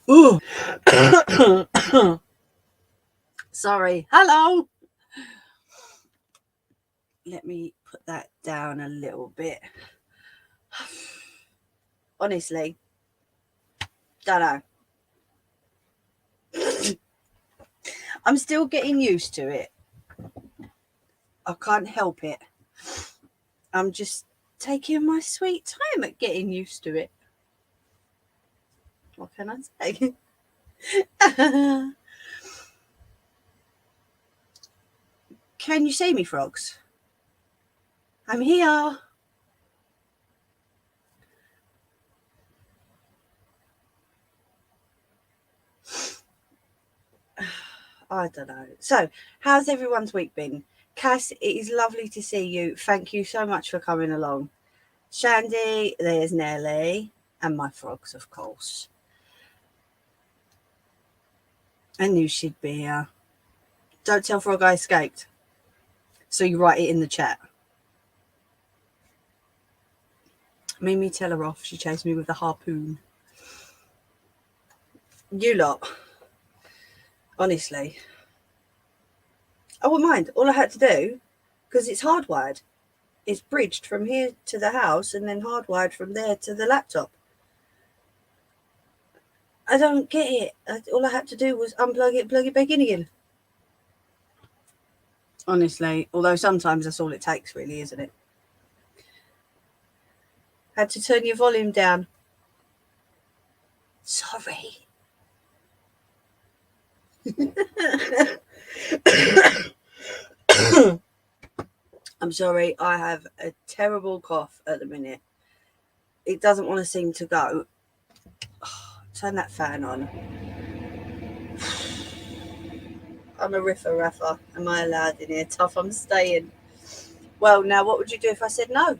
Ooh. Sorry. Hello. Let me put that down a little bit. Honestly, don't know. I'm still getting used to it. I can't help it. I'm just taking my sweet time at getting used to it. What can I say? Can you see me, frogs? I'm here. I don't know. So, how's everyone's week been? Cass, it is lovely to see you. Thank you so much for coming along. Shandy, there's Nelly, and my frogs, of course. I knew she'd be here. Don't tell Frog I escaped. So you write it in the chat. Made me tell her off. She chased me with a harpoon. You lot. Honestly. I wouldn't mind. All I had to do, because it's hardwired, it's bridged from here to the house and then hardwired from there to the laptop. I don't get it. All I had to do was unplug it, plug it back in again. Honestly, although sometimes that's all it takes, really, isn't it? Had to turn your volume down. Sorry. I'm sorry. I have a terrible cough at the minute. It doesn't want to seem to go. Turn that fan on. I'm a riffer. Am I allowed in here? Tough, I'm staying. Well, now what would you do if I said no?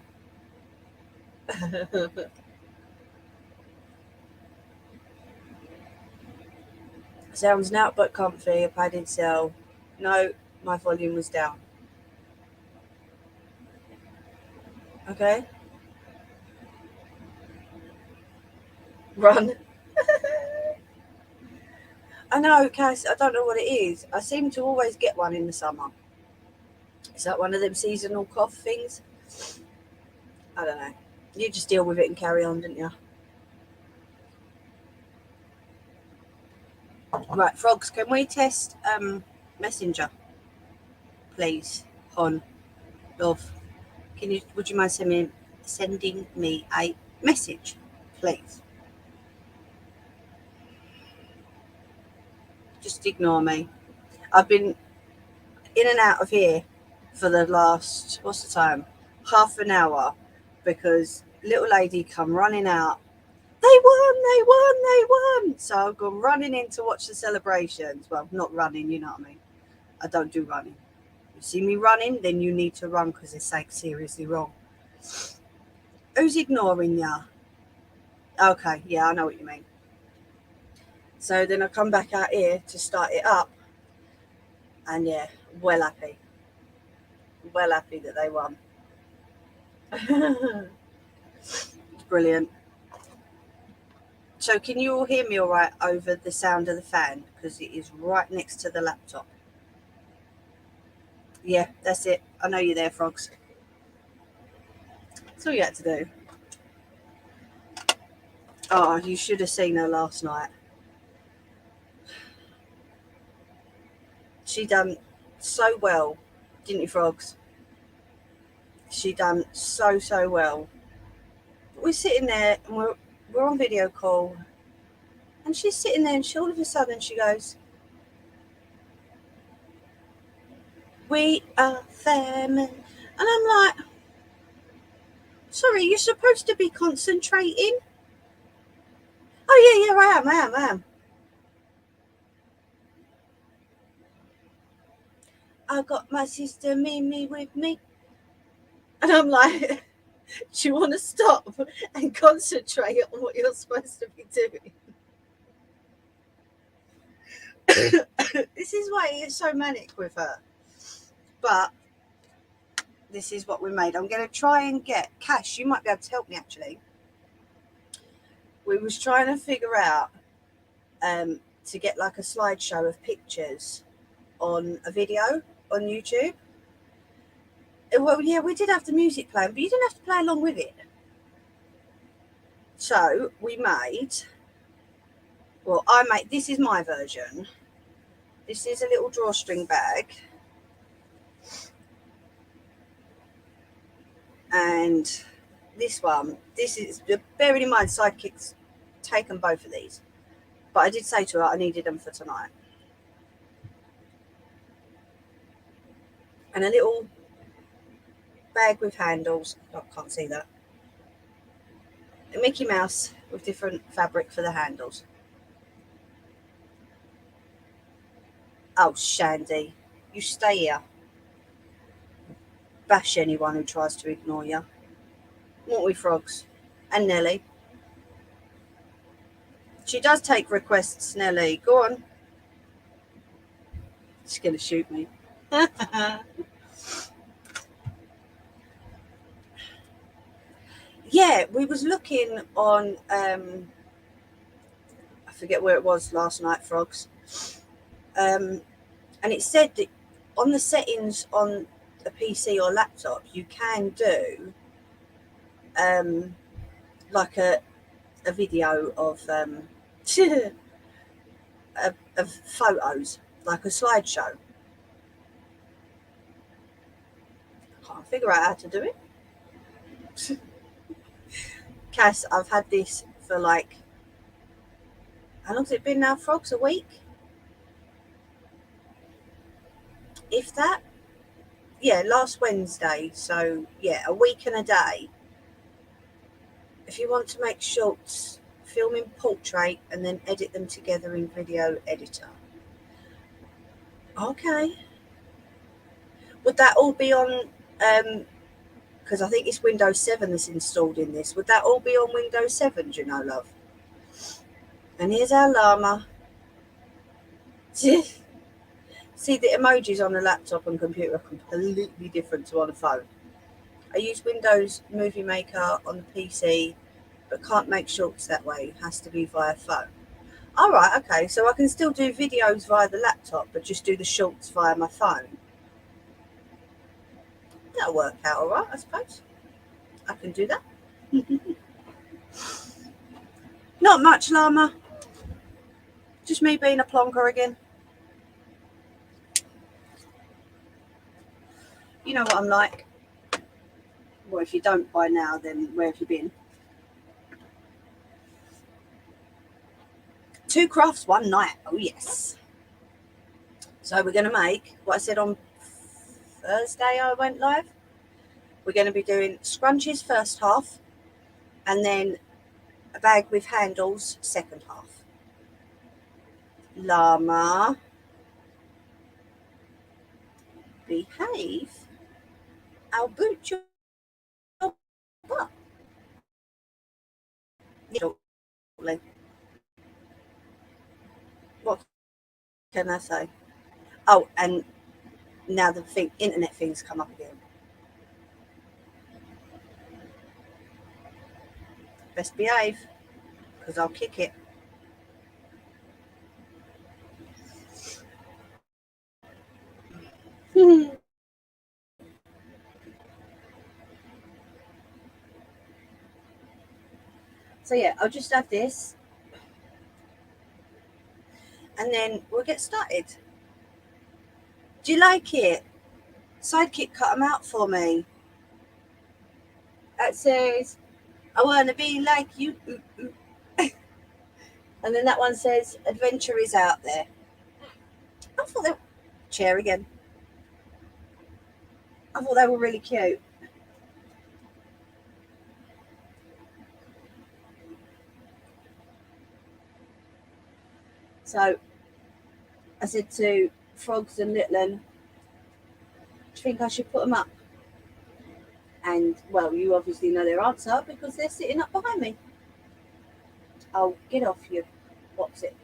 Sounds now but comfy, a padded cell. No, my volume was down. Okay? Run. I know, Cass, I don't know what it is. I seem to always get one in the summer. Is that one of them seasonal cough things? I don't know. You just deal with it and carry on, didn't you? Right, frogs, can we test Messenger, please? On love. Would you mind sending me a message, please? Just ignore me. I've been in and out of here for the last, what's the time? Half an hour, because little lady come running out. They won. So I've gone running in to watch the celebrations. Well, not running, you know what I mean. I don't do running. You see me running, then you need to run because it's like seriously wrong. Who's ignoring ya? Okay, yeah, I know what you mean. So then I come back out here to start it up, and yeah, well happy that they won. Brilliant. So can you all hear me all right over the sound of the fan? Because it is right next to the laptop. Yeah, that's it. I know you're there, frogs. That's all you had to do. Oh, you should have seen her last night. She done so well, didn't you, frogs? She done so well. We're sitting there and we're on video call, and she's sitting there, and all of a sudden she goes, "We are family," and I'm like, "Sorry, you're supposed to be concentrating." Oh yeah, I am. I got my sister Mimi with me, and I'm like, "Do you want to stop and concentrate on what you're supposed to be doing?" This is why it's so manic with her. But this is what we made. I'm going to try and get Cash. You might be able to help me actually. We was trying to figure out to get like a slideshow of pictures on a video on YouTube. Well, yeah, we did have the music playing, but you didn't have to play along with it. So we made, well, I made, this is my version. This is a little drawstring bag. And this one, this is, bearing in mind, Sidekick's taken both of these. But I did say to her I needed them for tonight. And a little bag with handles. I can't see that. A Mickey Mouse with different fabric for the handles. Oh, Shandy, you stay here. Bash anyone who tries to ignore you. Won't we, frogs? And Nelly. She does take requests, Nelly. Go on. She's going to shoot me. Yeah, we was looking on, I forget where it was last night, frogs. And it said that on the settings on a PC or laptop, you can do like a video of of photos, like a slideshow. Can't figure out how to do it. Cass, I've had this for like, how long's it been now, frogs? A week? If that? Yeah, last Wednesday. So yeah, a week and a day. If you want to make shorts, film in portrait and then edit them together in video editor. Okay. Would that all be on, because I think it's Windows 7 that's installed in this. Would that all be on Windows 7, do you know, love? And here's our llama. See, the emojis on the laptop and computer are completely different to on a phone. I use Windows Movie Maker on the PC, but can't make shorts that way. It has to be via phone. All right, okay. So I can still do videos via the laptop, but just do the shorts via my phone. That'll work out all right, I suppose. I can do that. Not much, llama. Just me being a plonker again. You know what I'm like. Well, if you don't by now, then where have you been? 2 crafts, 1 night. Oh, yes. So we're going to make what I said on Thursday I went live. We're going to be doing scrunchies first half and then a bag with handles second half. Llama, behave. I'll boot your butt. What can I say? Oh, and now the internet things come up again. Best behave, because I'll kick it. So yeah, I'll just have this and then we'll get started. Do you like it? Sidekick cut them out for me. That says, I want to be like you. And then that one says, adventure is out there. I thought they were, chair again. I thought they were really cute. So I said to Frogs and Litlin, do you think I should put them up? And, well, you obviously know their answer because they're sitting up behind me. Oh, get off you. What's it?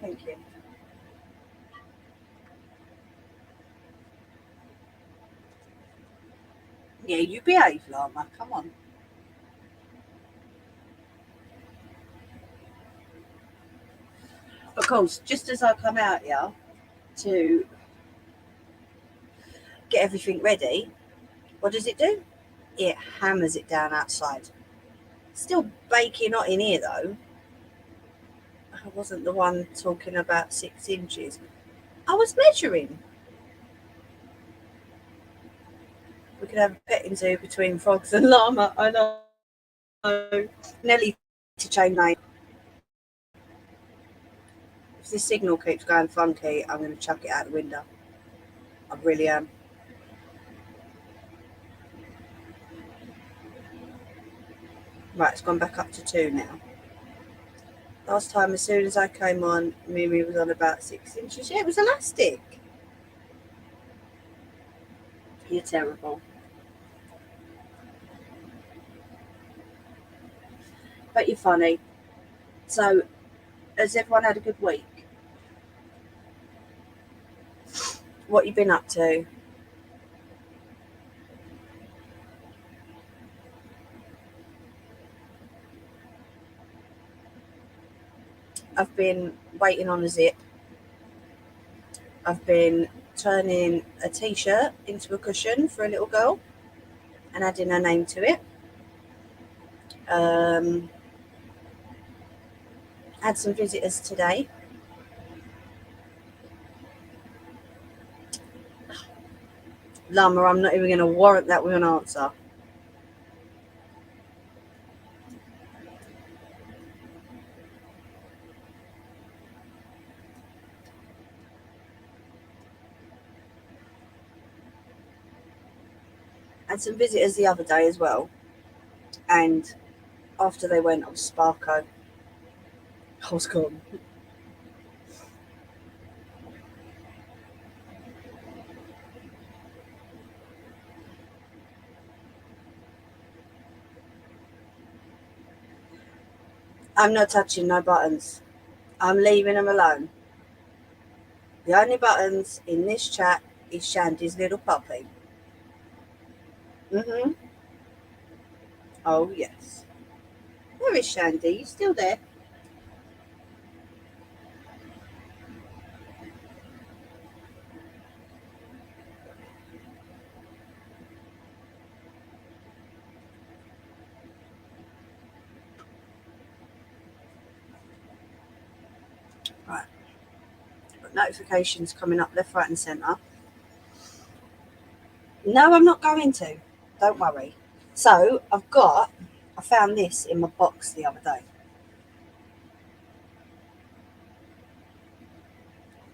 Thank you. Yeah, you behave, Llama. Come on. Of course, just as I come out here to get everything ready, what does it do? It hammers it down outside. Still baking hot in here though. I wasn't the one talking about 6 inches. I was measuring. We could have a petting zoo between frogs and llama. I know. Nelly to chain lane. If this signal keeps going funky, I'm going to chuck it out the window. I really am. Right, it's gone back up to 2 now. Last time, as soon as I came on, Mimi was on about 6 inches. Yeah, it was elastic. You're terrible. But you're funny. So, has everyone had a good week? What you been up to? I've been waiting on a zip. I've been turning a t-shirt into a cushion for a little girl and adding her name to it. Had some visitors today. Llama, I'm not even going to warrant that with an answer. Had some visitors the other day as well, and after they went, I was Sparko. I was gone. I'm not touching no buttons. I'm leaving them alone. The only buttons in this chat is Shandy's little puppy. Mm-hmm. Oh, yes. Where is Shandy? You still there? Right. Got notifications coming up left, right, and centre. No, I'm not going to. Don't worry. So, I found this in my box the other day.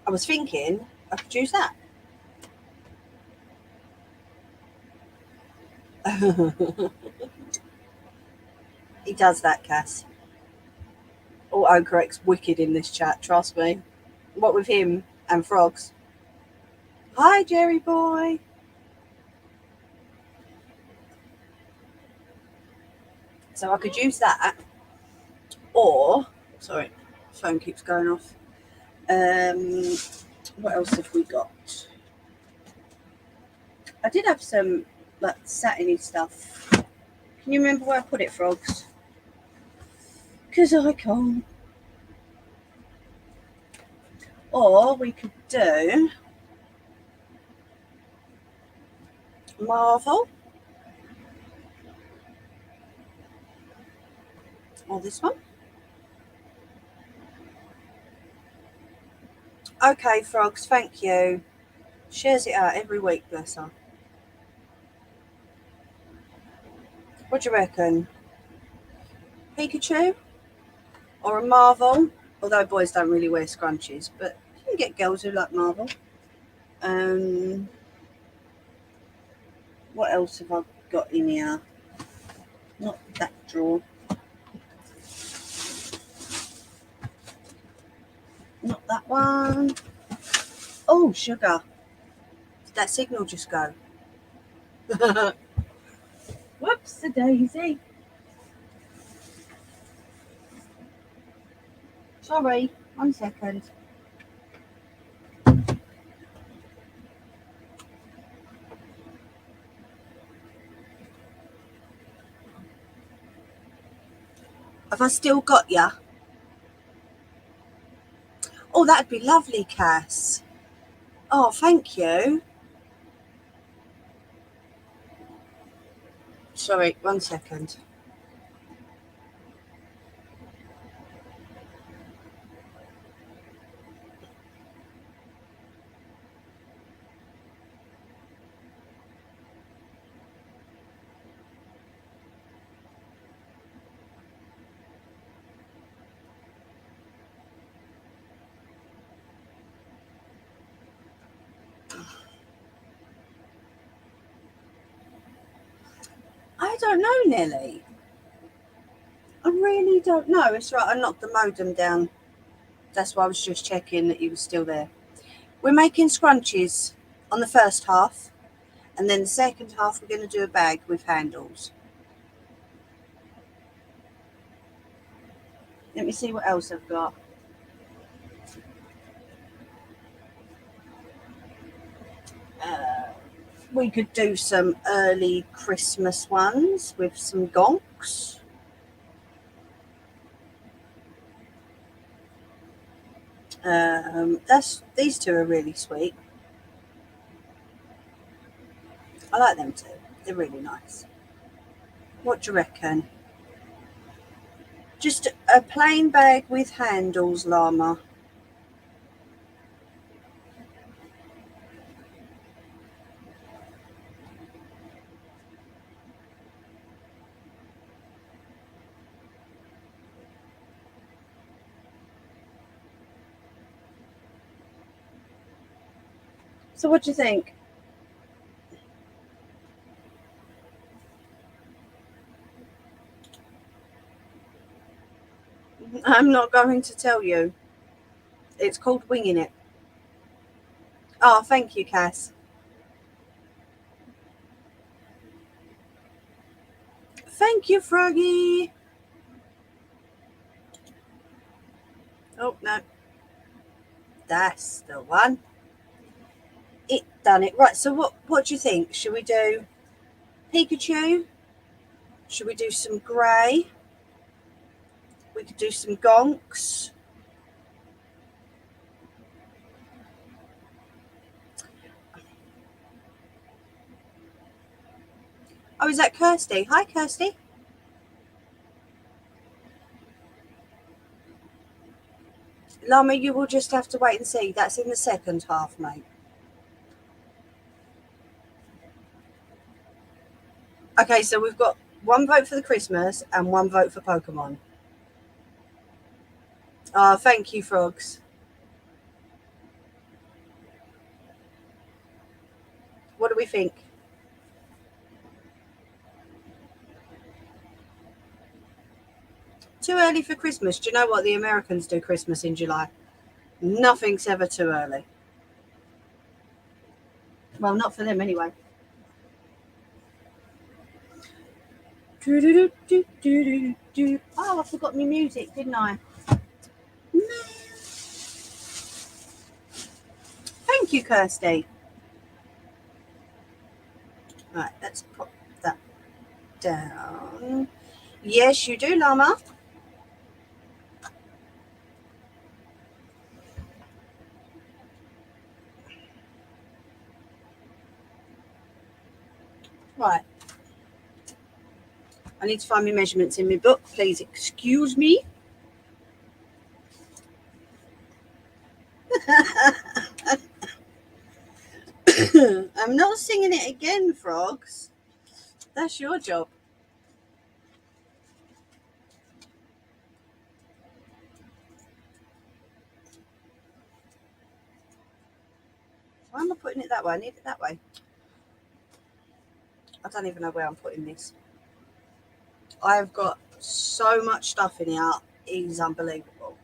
I was thinking I could use that. He does that, Cass. Autocorrect's wicked in this chat, trust me. What with him and frogs. Hi, Jerry boy. So I could use that, or sorry, phone keeps going off. What else have we got? I did have some like satiny stuff. Can you remember where I put it, frogs? Because I can't. Or we could do Marvel. Or this one. Okay, frogs, thank you. Shares it out every week, bless her. What do you reckon? Pikachu? Or a Marvel? Although boys don't really wear scrunchies, but you can get girls who like Marvel. What else have I got in here? Not that drawer. Not that one. Oh, sugar. Did that signal just go? Whoops, a daisy. Sorry, 1 second. Have I still got ya? Oh, that'd be lovely, Cass. Oh, thank you. Sorry, 1 second. I don't know, Nelly. I really don't know. It's right, I knocked the modem down. That's why I was just checking that you were still there. We're making scrunchies on the first half, and then the second half we're going to do a bag with handles. Let me see what else I've got. We could do some early Christmas ones with some gonks. These two are really sweet. I like them too. They're really nice. What do you reckon? Just a plain bag with handles, Llama. So what do you think? I'm not going to tell you. It's called winging it. Oh, thank you, Cass. Thank you, Froggy. Oh, no. That's the one. It done it. Right, so what do you think? Should we do Pikachu? Should we do some grey? We could do some gonks. Oh, is that Kirsty? Hi, Kirsty. Llama, you will just have to wait and see. That's in the second half, mate. Okay, so we've got one vote for the Christmas and one vote for Pokemon. Oh, thank you, Frogs. What do we think? Too early for Christmas. Do you know what? The Americans do Christmas in July. Nothing's ever too early. Well, not for them anyway. Oh, I forgot my music, didn't I? Thank you, Kirsty. Right, let's pop that down. Yes, you do, Llama. Right. I need to find my measurements in my book. Please excuse me. I'm not singing it again, Frogs. That's your job. Why am I putting it that way? I need it that way. I don't even know where I'm putting this. I've got so much stuff in here. It is unbelievable.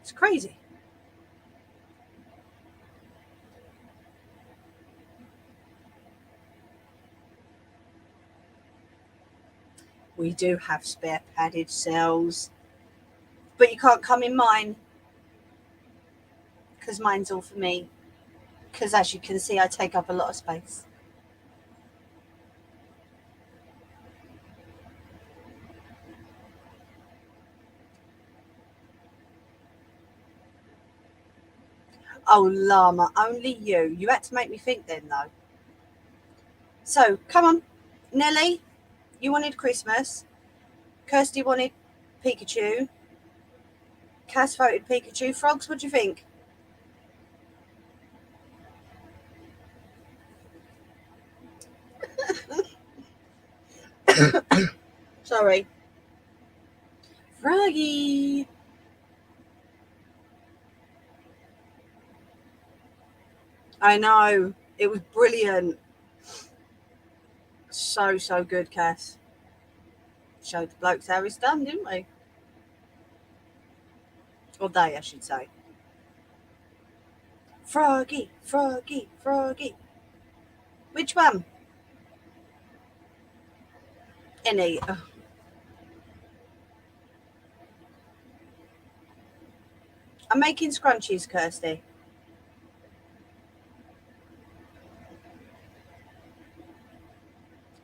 It's crazy. We do have spare padded cells, but you can't come in mine because mine's all for me. Because as you can see, I take up a lot of space. Oh, llama, only you. You had to make me think then, though. So, come on. Nelly, you wanted Christmas. Kirsty wanted Pikachu. Cass voted Pikachu. Frogs, what do you think? Sorry. Froggy. I know. It was brilliant. So good, Cass. Showed the blokes how it's done, didn't we? Or they, I should say. Froggy, Froggy, Froggy. Which one? Any. Oh. I'm making scrunchies, Kirsty.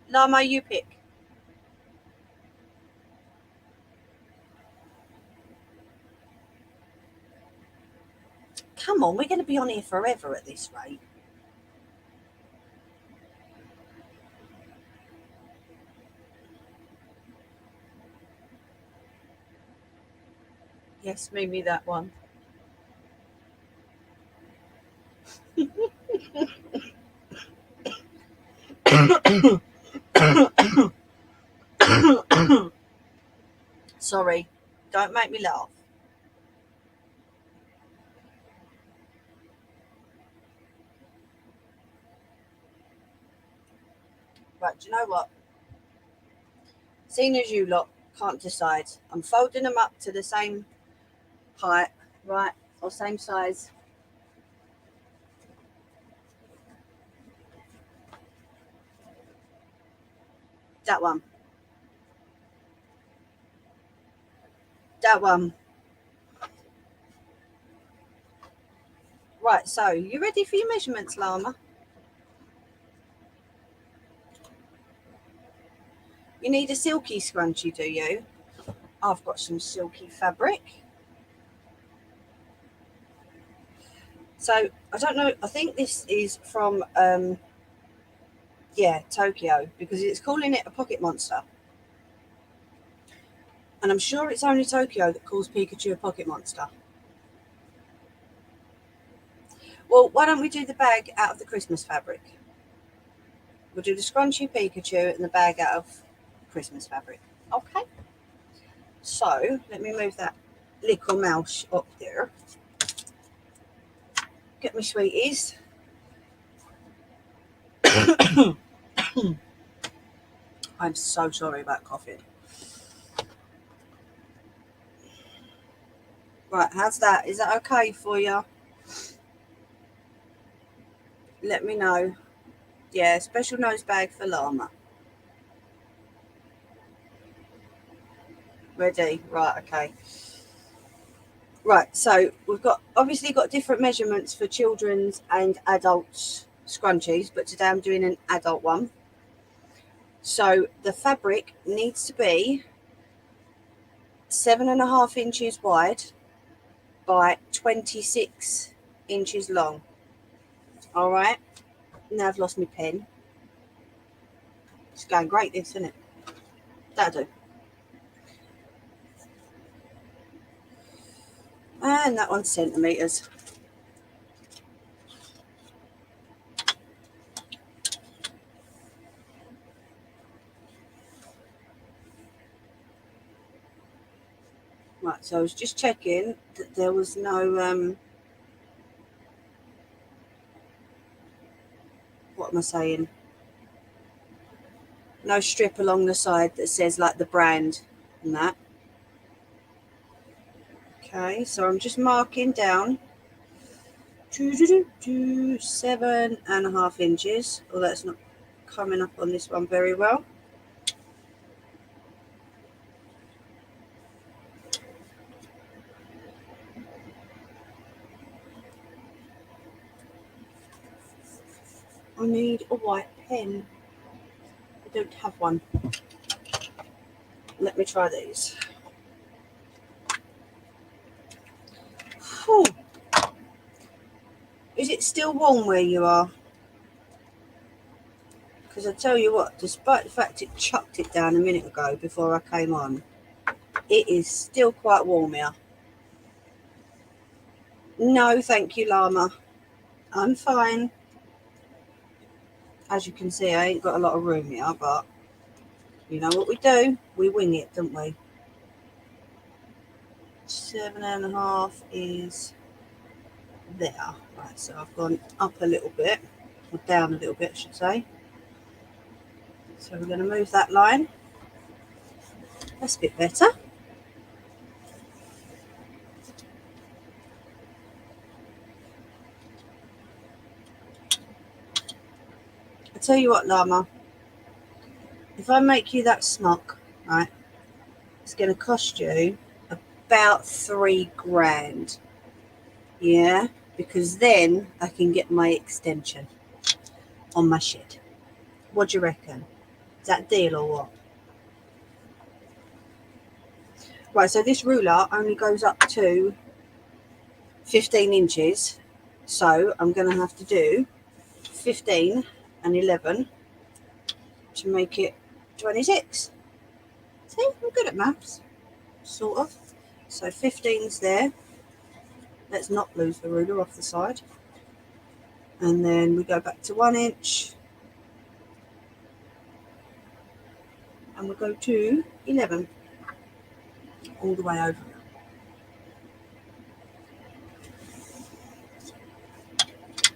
Llama, you pick. Come on, we're going to be on here forever at this rate. Yes, maybe that one. Sorry, don't make me laugh. Right, do you know what? Seeing as you lot can't decide, I'm folding them up to the same height, right, or same size. That one. That one. Right, so you ready for your measurements, Llama? You need a silky scrunchie, do you? I've got some silky fabric. So I don't know, I think this is from Tokyo, because it's calling it a pocket monster. And I'm sure it's only Tokyo that calls Pikachu a pocket monster. Well, why don't we do the bag out of the Christmas fabric? We'll do the scrunchy Pikachu and the bag out of Christmas fabric. Okay. So let me move that little mouse up there. Get me sweeties. I'm so sorry about coughing. Right, how's that? Is that okay for you? Let me know. Yeah, special nose bag for Llama. Ready? Right, okay. Right, so we've obviously got different measurements for children's and adults scrunchies, but today I'm doing an adult one. So the fabric needs to be 7.5 inches wide by 26 inches long. All right. Now I've lost my pen. It's going great, this, isn't it? That'll do. And that one's centimetres. Right, so I was just checking that there was no, what am I saying? No strip along the side that says like the brand and that. Okay, so I'm just marking down 7.5 inches. Oh, that's not coming up on this one very well. I need a white pen. I don't have one. Let me try these. Whew. Is it still warm where you are? Because I tell you what, despite the fact it chucked it down a minute ago before I came on, it is still quite warm here. No, thank you, Llama. I'm fine. As you can see, I ain't got a lot of room here, but you know what we do? We wing it, don't we? 7.5 is there. Right, so I've gone up a little bit, or down a little bit, I should say. So we're going to move that line. That's a bit better. I tell you what, Llama, if I make you that smock, right, it's going to cost you about £3 grand. Yeah, because then I can get my extension on my shed. What do you reckon? Is that a deal or what? Right, so this ruler only goes up to 15 inches. So I'm going to have to do 15 and 11 to make it 26. See, I'm good at maths, sort of. So 15's there. Let's not lose the ruler off the side. And then we go back to 1 inch. And we'll go to 11. All the way over.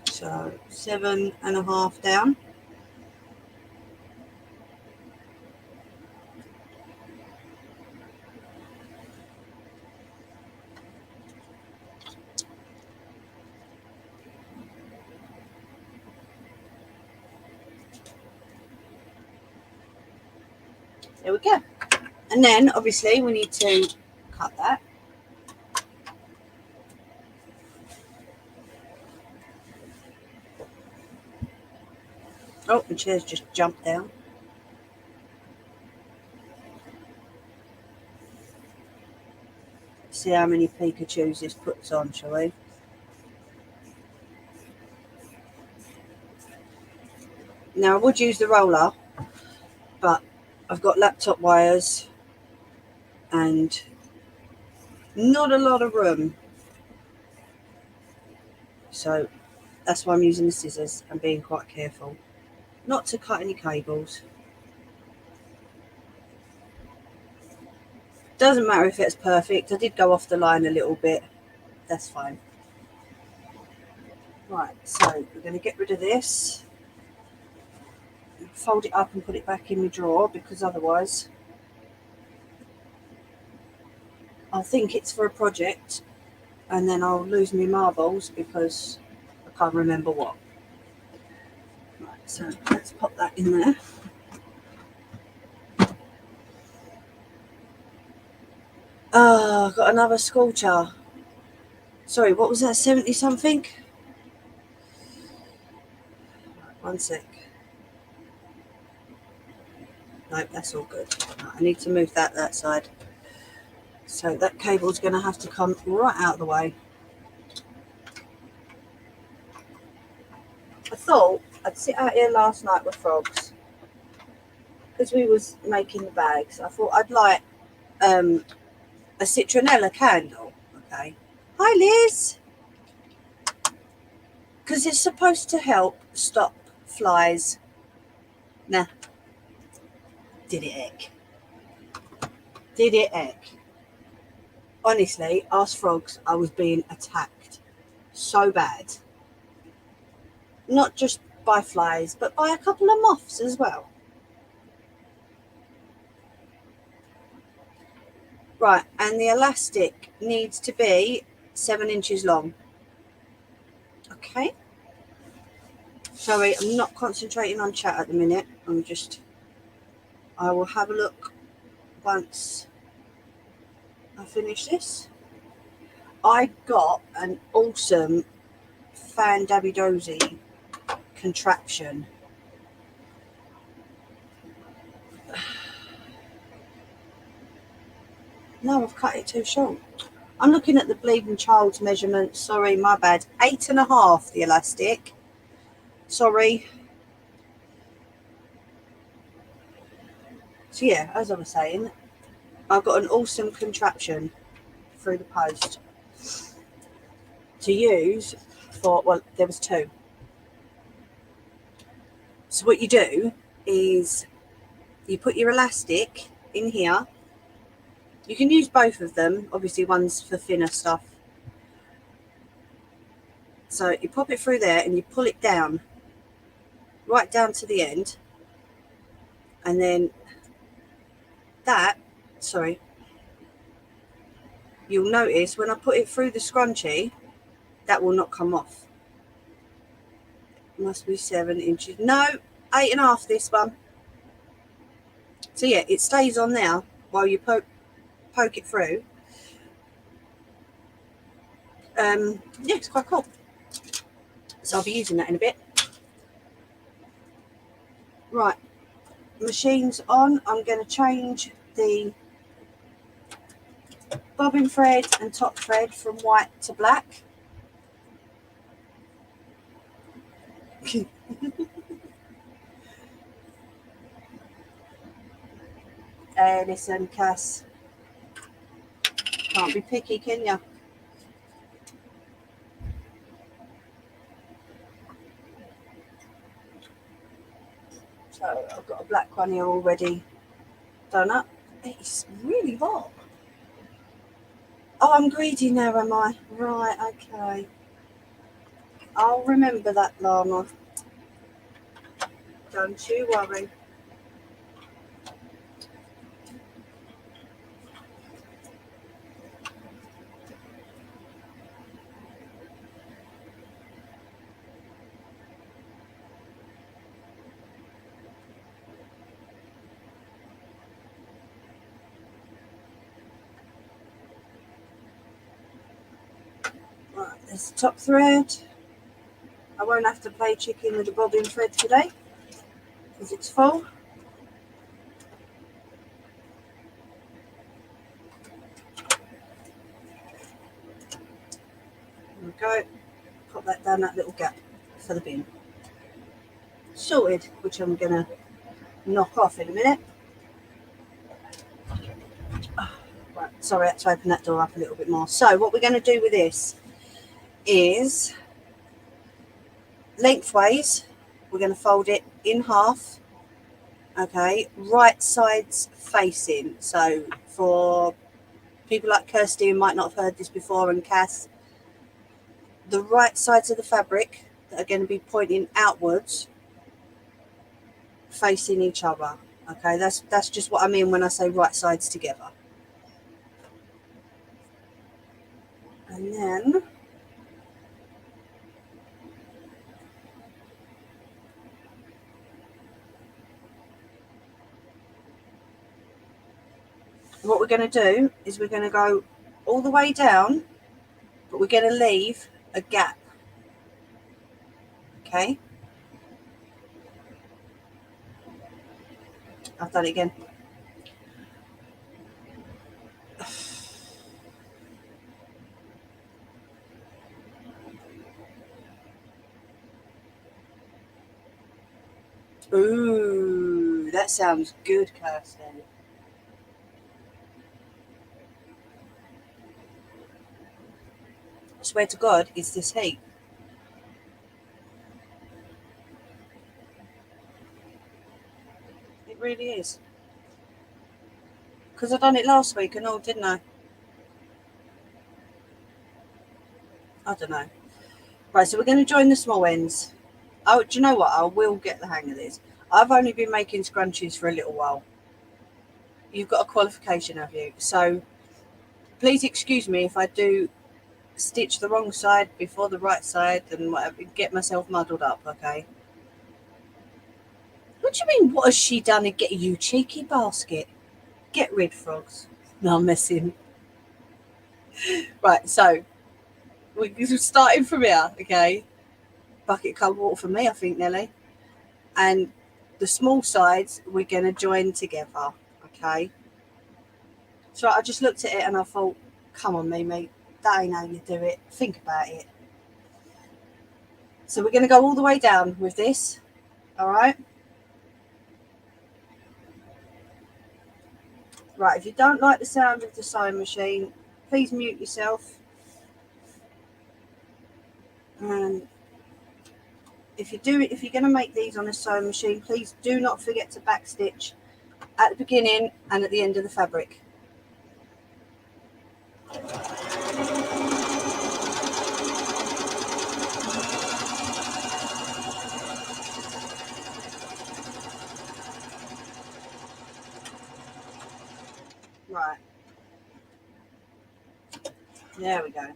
So 7.5 down. There we go. And then obviously we need to cut that. Oh, the chair's just jumped down. See how many Pikachus this puts on, shall we? Now I would use the roller, but I've got laptop wires and not a lot of room. So that's why I'm using the scissors and being quite careful not to cut any cables. Doesn't matter if it's perfect. I did go off the line a little bit. That's fine. Right, so we're going to get rid of this. Fold it up and put it back in the drawer, because otherwise I'll think it's for a project and then I'll lose my marbles because I can't remember what. Right, so let's pop that in there. Oh, I've got another scorcher. Sorry, what was that, 70 something? One sec. Nope, that's all good. Right, I need to move that side. So that cable's going to have to come right out of the way. I thought I'd sit out here last night with frogs because we was making the bags. I thought I'd light a citronella candle. Okay. Hi, Liz. Because it's supposed to help stop flies. Nah. Did it heck? Did it heck? Honestly, ask frogs, I was being attacked so bad. Not just by flies, but by a couple of moths as well. Right, and the elastic needs to be 7 inches long. Okay. Sorry, I'm not concentrating on chat at the minute. I will have a look once I finish this. I got an awesome fan dabby dozy contraption. No, I've cut it too short. I'm looking at the Bleeding Child's measurement. Sorry, my bad. 8.5 the elastic. Sorry. So yeah, as I was saying, I've got an awesome contraption through the post to use for, well, there was two. So what you do is you put your elastic in here. You can use both of them. Obviously, one's for thinner stuff. So you pop it through there and you pull it down, right down to the end. And then you'll notice when I put it through the scrunchie, that will not come off. Must be 7 inches. No, 8.5 this one. So yeah, it stays on there while you poke it through. Yeah, it's quite cool. So I'll be using that in a bit. Right, machine's on. I'm going to change the bobbin thread and top thread from white to black. Listen, Cass, can't be picky, can you? So I've got a black one here already done up. It's really hot. Oh, I'm greedy now, am I? Right, okay. I'll remember that, Lana. Don't you worry. Right, there's the top thread. I won't have to play chicken with the bobbin thread today because it's full. There we go. Pop that down that little gap for the bin. Sorted, which I'm going to knock off in a minute. Right, sorry, I had to open that door up a little bit more. So what we're going to do with this is lengthways, we're going to fold it in half, okay, right sides facing. So for people like Kirsty who might not have heard this before, and Cass, the right sides of the fabric that are going to be pointing outwards, facing each other. Okay, that's just what I mean when I say right sides together. And then what we're going to do is we're going to go all the way down, but we're going to leave a gap. Okay, I've done it again. Ooh, that sounds good, Kirsten. I swear to God, it's this heat. It really is. Because I done it last week and all, didn't I? I don't know. Right, so we're going to join the small ends. Oh, do you know what? I will get the hang of this. I've only been making scrunchies for a little while. You've got a qualification, have you? So please excuse me if I do stitch the wrong side before the right side and whatever, get myself muddled up, okay? What do you mean, what has she done to get you, cheeky basket? Get rid, frogs. No, I'm messing. Right, so we're starting from here, okay? Bucket cold water for me, I think, Nelly. And the small sides we're going to join together, okay? So I just looked at it and I thought, Come on, Mimi. That ain't how you do it. Think about it. So we're going to go all the way down with this. All right. Right, if you don't like the sound of the sewing machine, please mute yourself. And if you're going to make these on a sewing machine, please do not forget to backstitch at the beginning and at the end of the fabric. Right. There we go.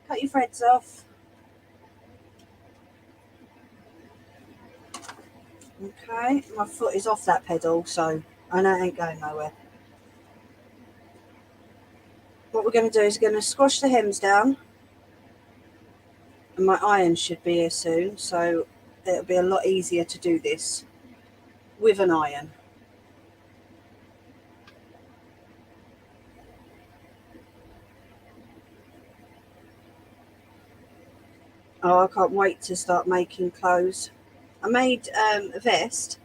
Cut your threads off. Okay, my foot is off that pedal, so I know it ain't going nowhere. What we're going to do is going to squash the hems down. And my iron should be here soon, so it'll be a lot easier to do this with an iron. Oh, I can't wait to start making clothes. I made a vest,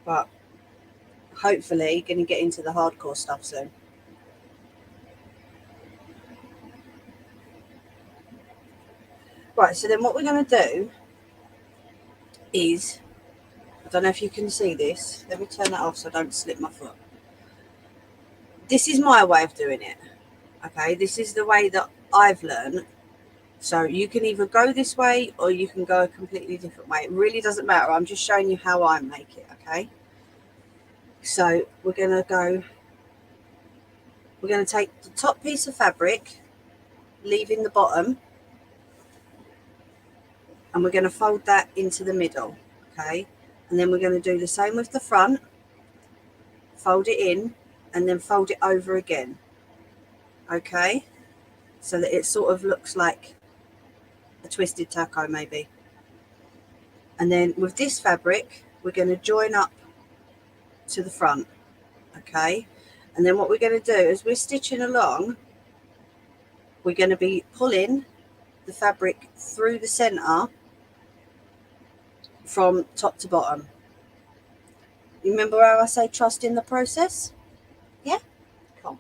but hopefully going to get into the hardcore stuff soon. Right, so then what we're going to do is, I don't know if you can see this. Let me turn that off so I don't slip my foot. This is my way of doing it. Okay, this is the way that I've learned. So you can either go this way or you can go a completely different way. It really doesn't matter. I'm just showing you how I make it, okay? So we're going to take the top piece of fabric, leaving the bottom, and we're going to fold that into the middle, okay? And then we're going to do the same with the front, fold it in, and then fold it over again, okay? So that it sort of looks like a twisted taco maybe. And then with this fabric, we're going to join up to the front, okay? And then what we're going to do is we're stitching along, we're going to be pulling the fabric through the center from top to bottom. You remember how I say trust in the process? Yeah? Cool.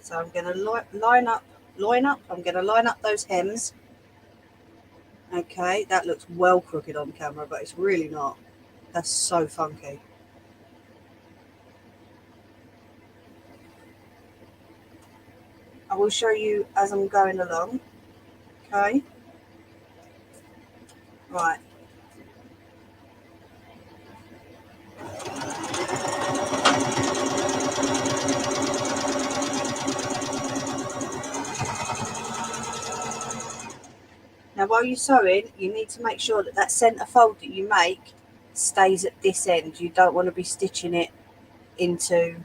So I'm going to line up, I'm going to line up those hems. Okay, that looks well crooked on camera, but it's really not. That's so funky. I will show you as I'm going along. Okay. Right. Now while you're sewing, you need to make sure that that centre fold that you make stays at this end. You don't want to be stitching it into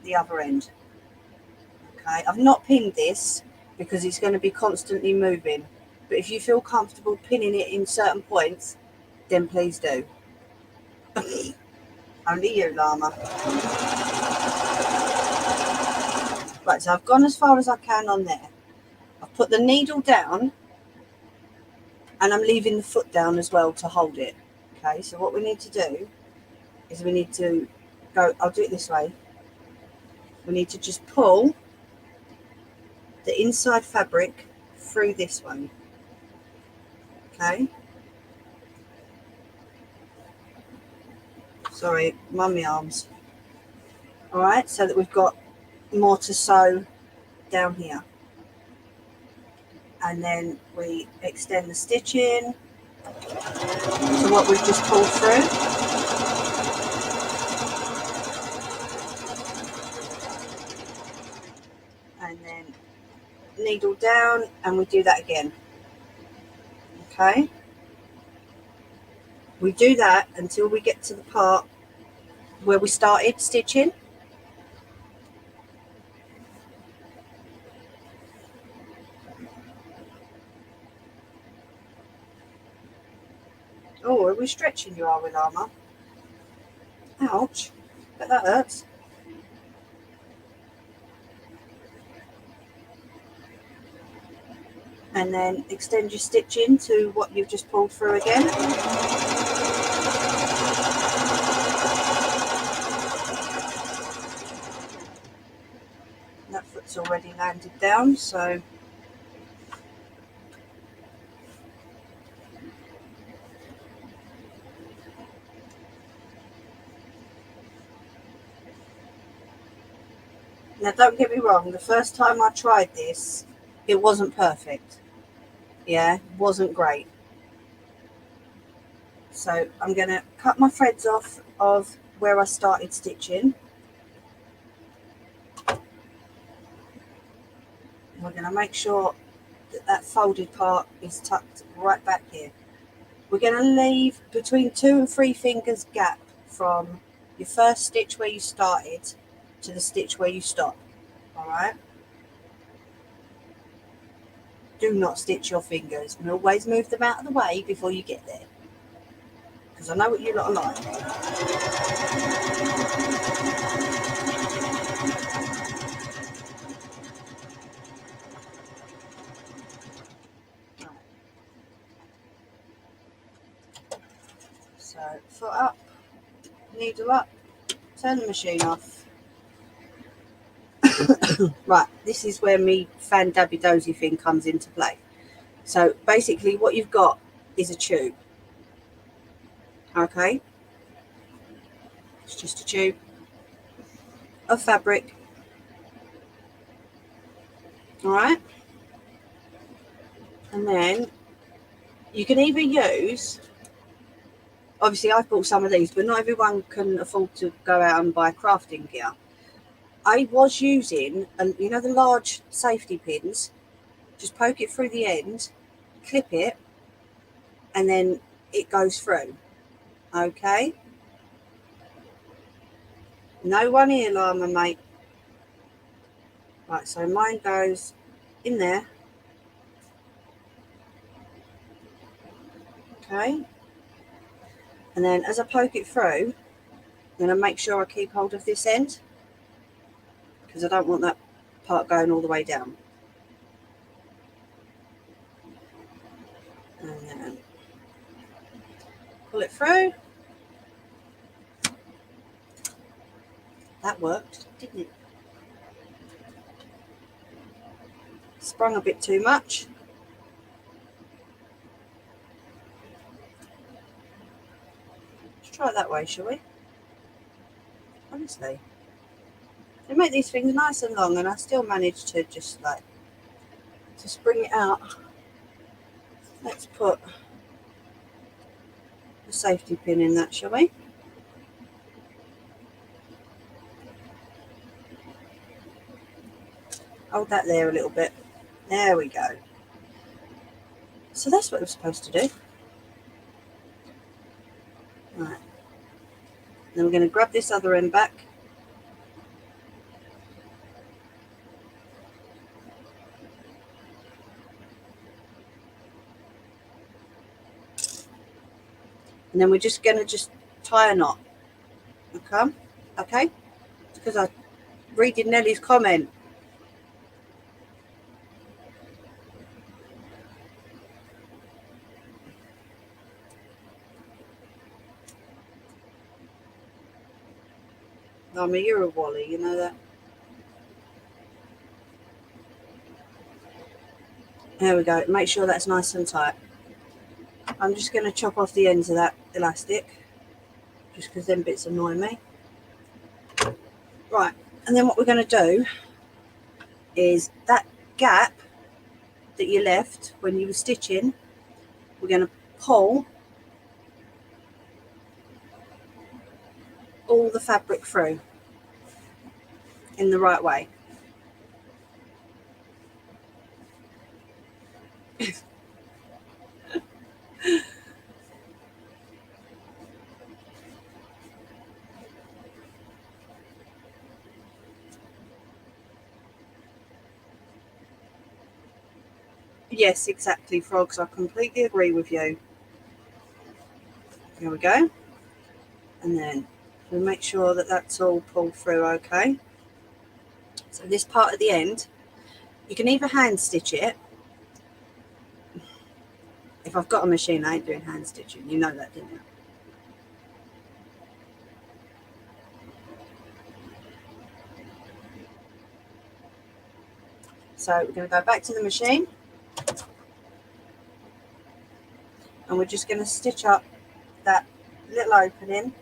the other end. Okay, I've not pinned this because it's going to be constantly moving. But if you feel comfortable pinning it in certain points, then please do. Only you, llama. Right, so I've gone as far as I can on there. I've put the needle down and I'm leaving the foot down as well to hold it. Okay, so what we need to do is we need to go, I'll do it this way. We need to just pull the inside fabric through this one. Okay. Sorry, mummy arms. All right, so that we've got more to sew down here. And then we extend the stitching to what we've just pulled through. And then needle down and we do that again. Okay. We do that until we get to the part where we started stitching. Oh, are we stretching you, are we, Llama? Ouch. Bet that hurts. And then extend your stitching to what you've just pulled through again. That foot's already landed down, so now don't get me wrong, the first time I tried this, it wasn't perfect. Yeah, it wasn't great. So I'm going to cut my threads off of where I started stitching. We're going to make sure that that folded part is tucked right back here. We're going to leave between 2 and 3 fingers gap from your first stitch where you started to the stitch where you stop. All right? Do not stitch your fingers, and always move them out of the way before you get there, because I know what you lot are like. Right. So foot up, needle up, turn the machine off. Right, this is where me fan dabby dozy thing comes into play. So basically what you've got is a tube. Okay, it's just a tube of fabric. All right, and then you can either use, obviously I've bought some of these, but not everyone can afford to go out and buy crafting gear. I was using, you know, the large safety pins. Just poke it through the end, clip it, and then it goes through. Okay? No one here, Llama, mate. Right, so mine goes in there. Okay? And then as I poke it through, I'm going to make sure I keep hold of this end, because I don't want that part going all the way down. And then pull it through. That worked, didn't it? Sprung a bit too much. Let's try it that way, shall we? Honestly. They make these things nice and long, and I still manage to just like to spring it out. Let's put the safety pin in that, shall we? Hold that there a little bit. There we go. So that's what we're supposed to do. Right. Then we're going to grab this other end back. And then we're just going to tie a knot. Okay? Okay? Because I reading Nellie's comment. I mean, you're a wally, you know that? There we go. Make sure that's nice and tight. I'm just going to chop off the ends of that elastic, just because them bits annoy me. Right, and then what we're going to do is that gap that you left when you were stitching, we're going to pull all the fabric through in the right way. Yes, exactly, Frogs. I completely agree with you. There we go. And then we'll make sure that that's all pulled through okay. So this part at the end, you can either hand stitch it. If I've got a machine, I ain't doing hand stitching. You know that, didn't you? So we're going to go back to the machine. And we're just going to stitch up that little opening.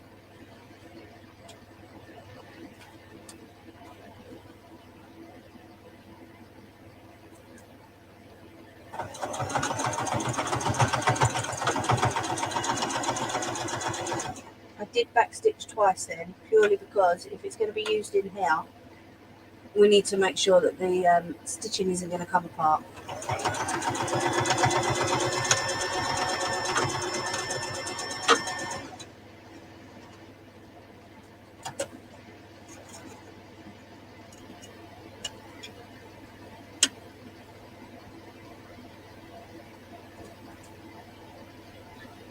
I did backstitch twice then, purely because if it's going to be used in here, we need to make sure that the stitching isn't going to come apart.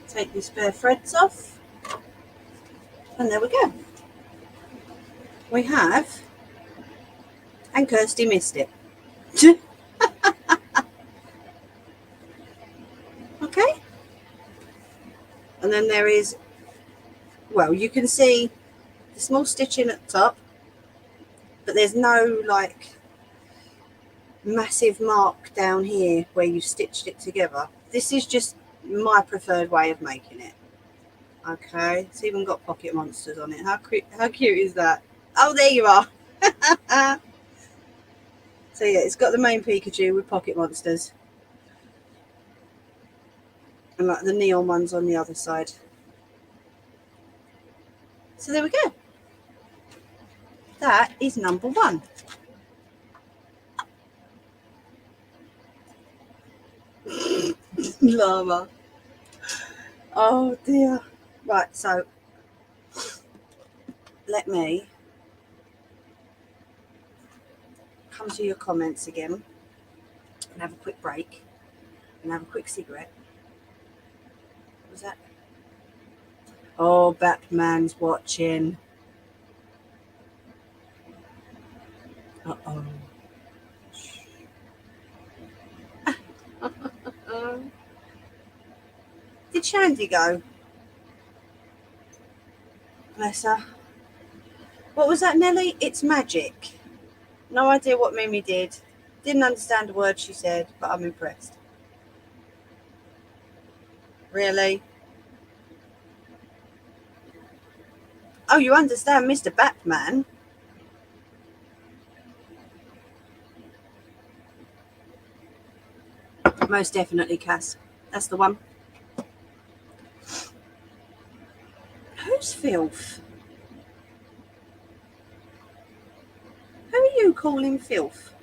Take these spare threads off, and there we go. We have, and Kirsty missed it. Okay, and then there is, well, you can see the small stitching at the top, but there's no like massive mark down here where you stitched it together. This is just my preferred way of making it. Okay, it's even got pocket monsters on it. How cute is that? Oh, there you are. So yeah, it's got the main Pikachu with pocket monsters. And like the neon ones on the other side. So there we go. That is number 1. Llama. Oh dear. Right, so let me come to your comments again and have a quick break and have a quick cigarette. What was that? Oh, Batman's watching. Uh-oh. Did Shandy go? Bless her. What was that, Nelly? It's magic. No idea what Mimi did. Didn't understand a word she said, but I'm impressed. Really? Oh, you understand Mr. Batman? Most definitely, Cass. That's the one. Who's filth? Who are you calling filth?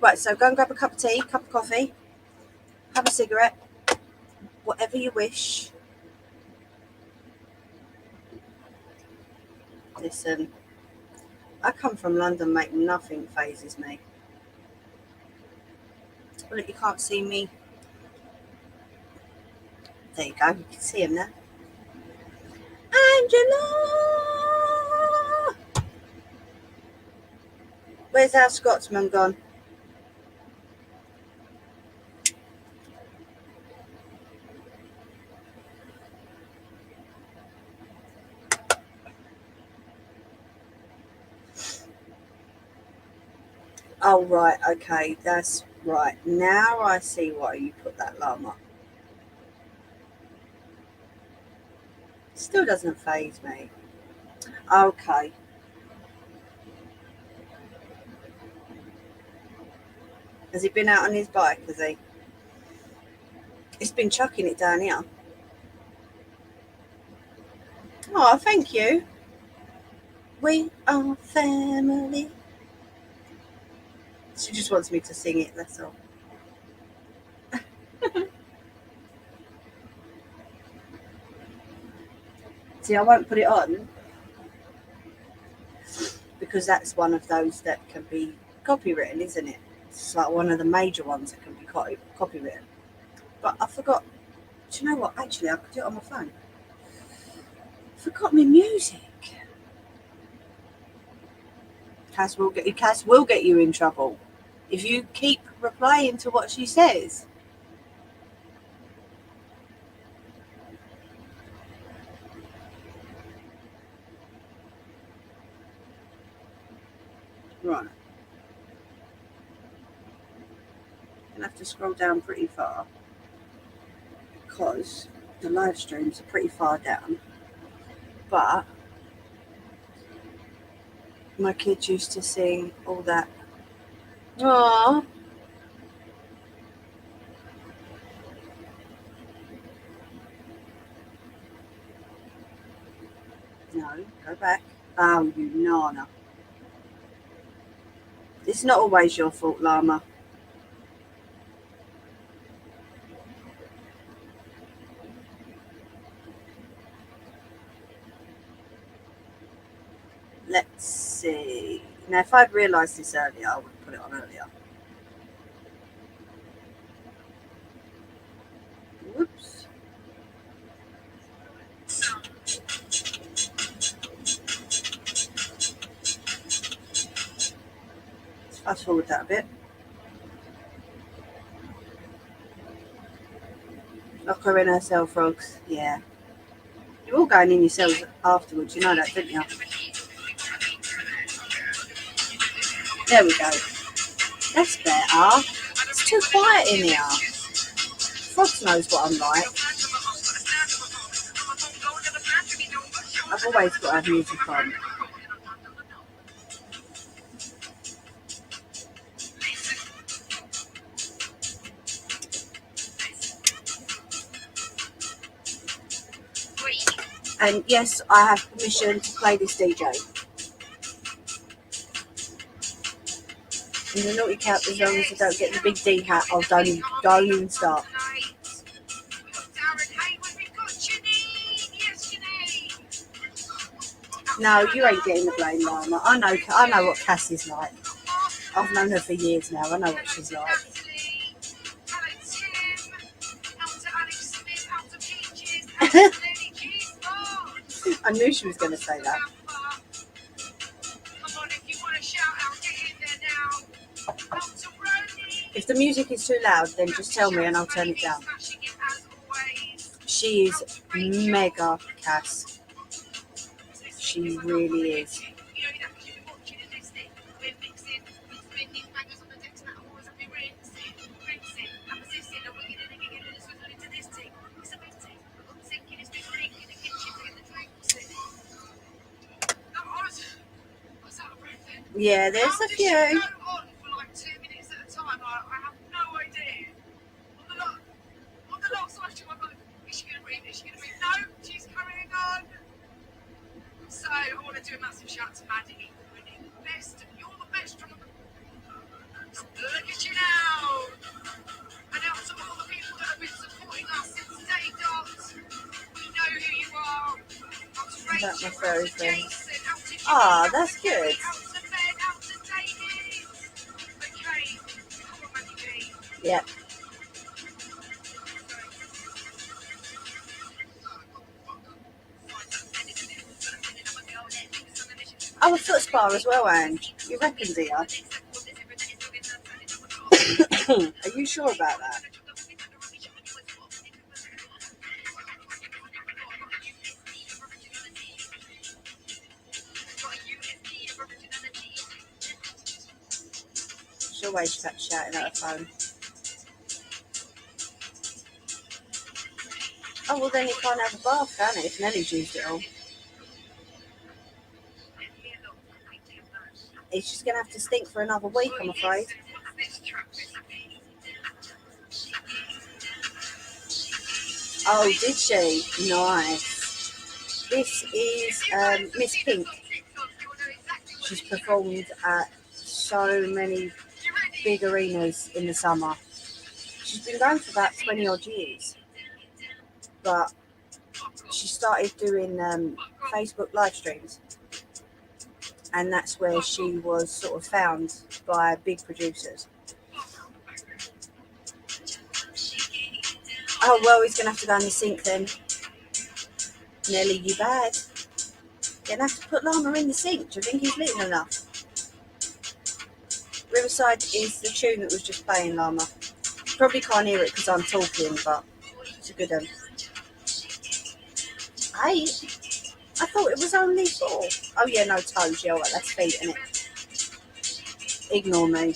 Right, so go and grab a cup of tea, cup of coffee, have a cigarette, whatever you wish. Listen, I come from London, mate. Nothing phases me. Well, look, you can't see me. There you go. You can see him there. Angela! Where's our Scotsman gone? Oh, right. Okay, that's right. Now I see why you put that llama. Still doesn't faze me. Okay. Has he been out on his bike, has he? He's been chucking it down here. Oh, thank you. We are family. She just wants me to sing it, that's all. See, I won't put it on because that's one of those that can be copywritten, isn't it? It's like one of the major ones that can be copy it. But I forgot. Do you know what? Actually, I could do it on my phone. I forgot my music. Cass will get you in trouble if you keep replying to what she says. Right. I'm gonna have to scroll down pretty far because the live streams are pretty far down. But my kids used to sing all that. Aww. No, go back. Oh, you nana. It's not always your fault, Llama. Let's see. Now, if I'd realised this earlier, I would have put it on earlier. Whoops. Let's fast forward that a bit. Lock her in her cell, frogs. Yeah. You're all going in your cells afterwards, you know that, don't you? There we go. That's better. It's too quiet in here. Frogs knows what I'm like. I've always got to have music on. And yes, I have permission to play this DJ. And the naughty cat, as long as I don't get the big D hat, I'll don't even start. No, you ain't getting the blame, Llama. I know what Cass is like. I've known her for years now. I know what she's like. I knew she was going to say that. If the music is too loud, then just tell me and I'll turn it down. She is mega Cass. She really is. Yeah, there's a few. About my furry friends. Ah, that's good. Yeah. Oh, a foot spa as well, Anne. You reckon, dear? Are you sure about that? She's always shouting at her phone. Oh, well, then you can't have a bath, can it, if Nellie's used it all? It's just going to have to stink for another week, I'm afraid. Oh, did she? Nice. This is Miss Pink. She's performed at so many big arenas in the summer. She's been going for about 20 odd years. But she started doing Facebook live streams. And that's where she was sort of found by big producers. Oh, well, he's going to have to go in the sink then. Nelly, you bad. You're going to have to put Llama in the sink. Do you think he's little enough? Riverside is the tune that was just playing, Llama. Probably can't hear it because I'm talking, but it's a good one. 8? I thought it was only 4. Oh, yeah, no, toes. Yeah, all right, that's feet, isn't it? Ignore me.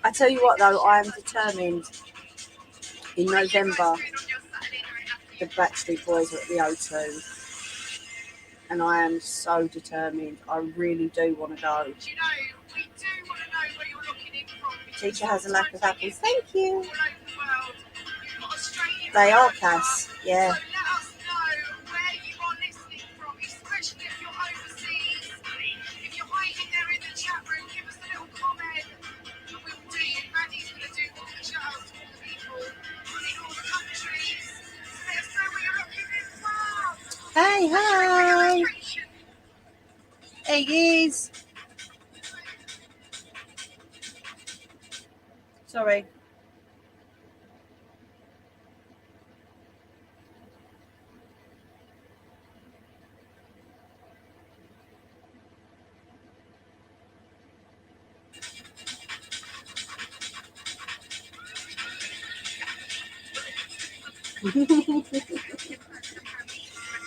I tell you what, though, I am determined. In November, the Backstreet Boys are at the O2, and I am so determined. I really do want to go. Teacher has a lack of apples. Thank you. They are, Cass. Yeah. Hey, hi. Hey, guys. Sorry.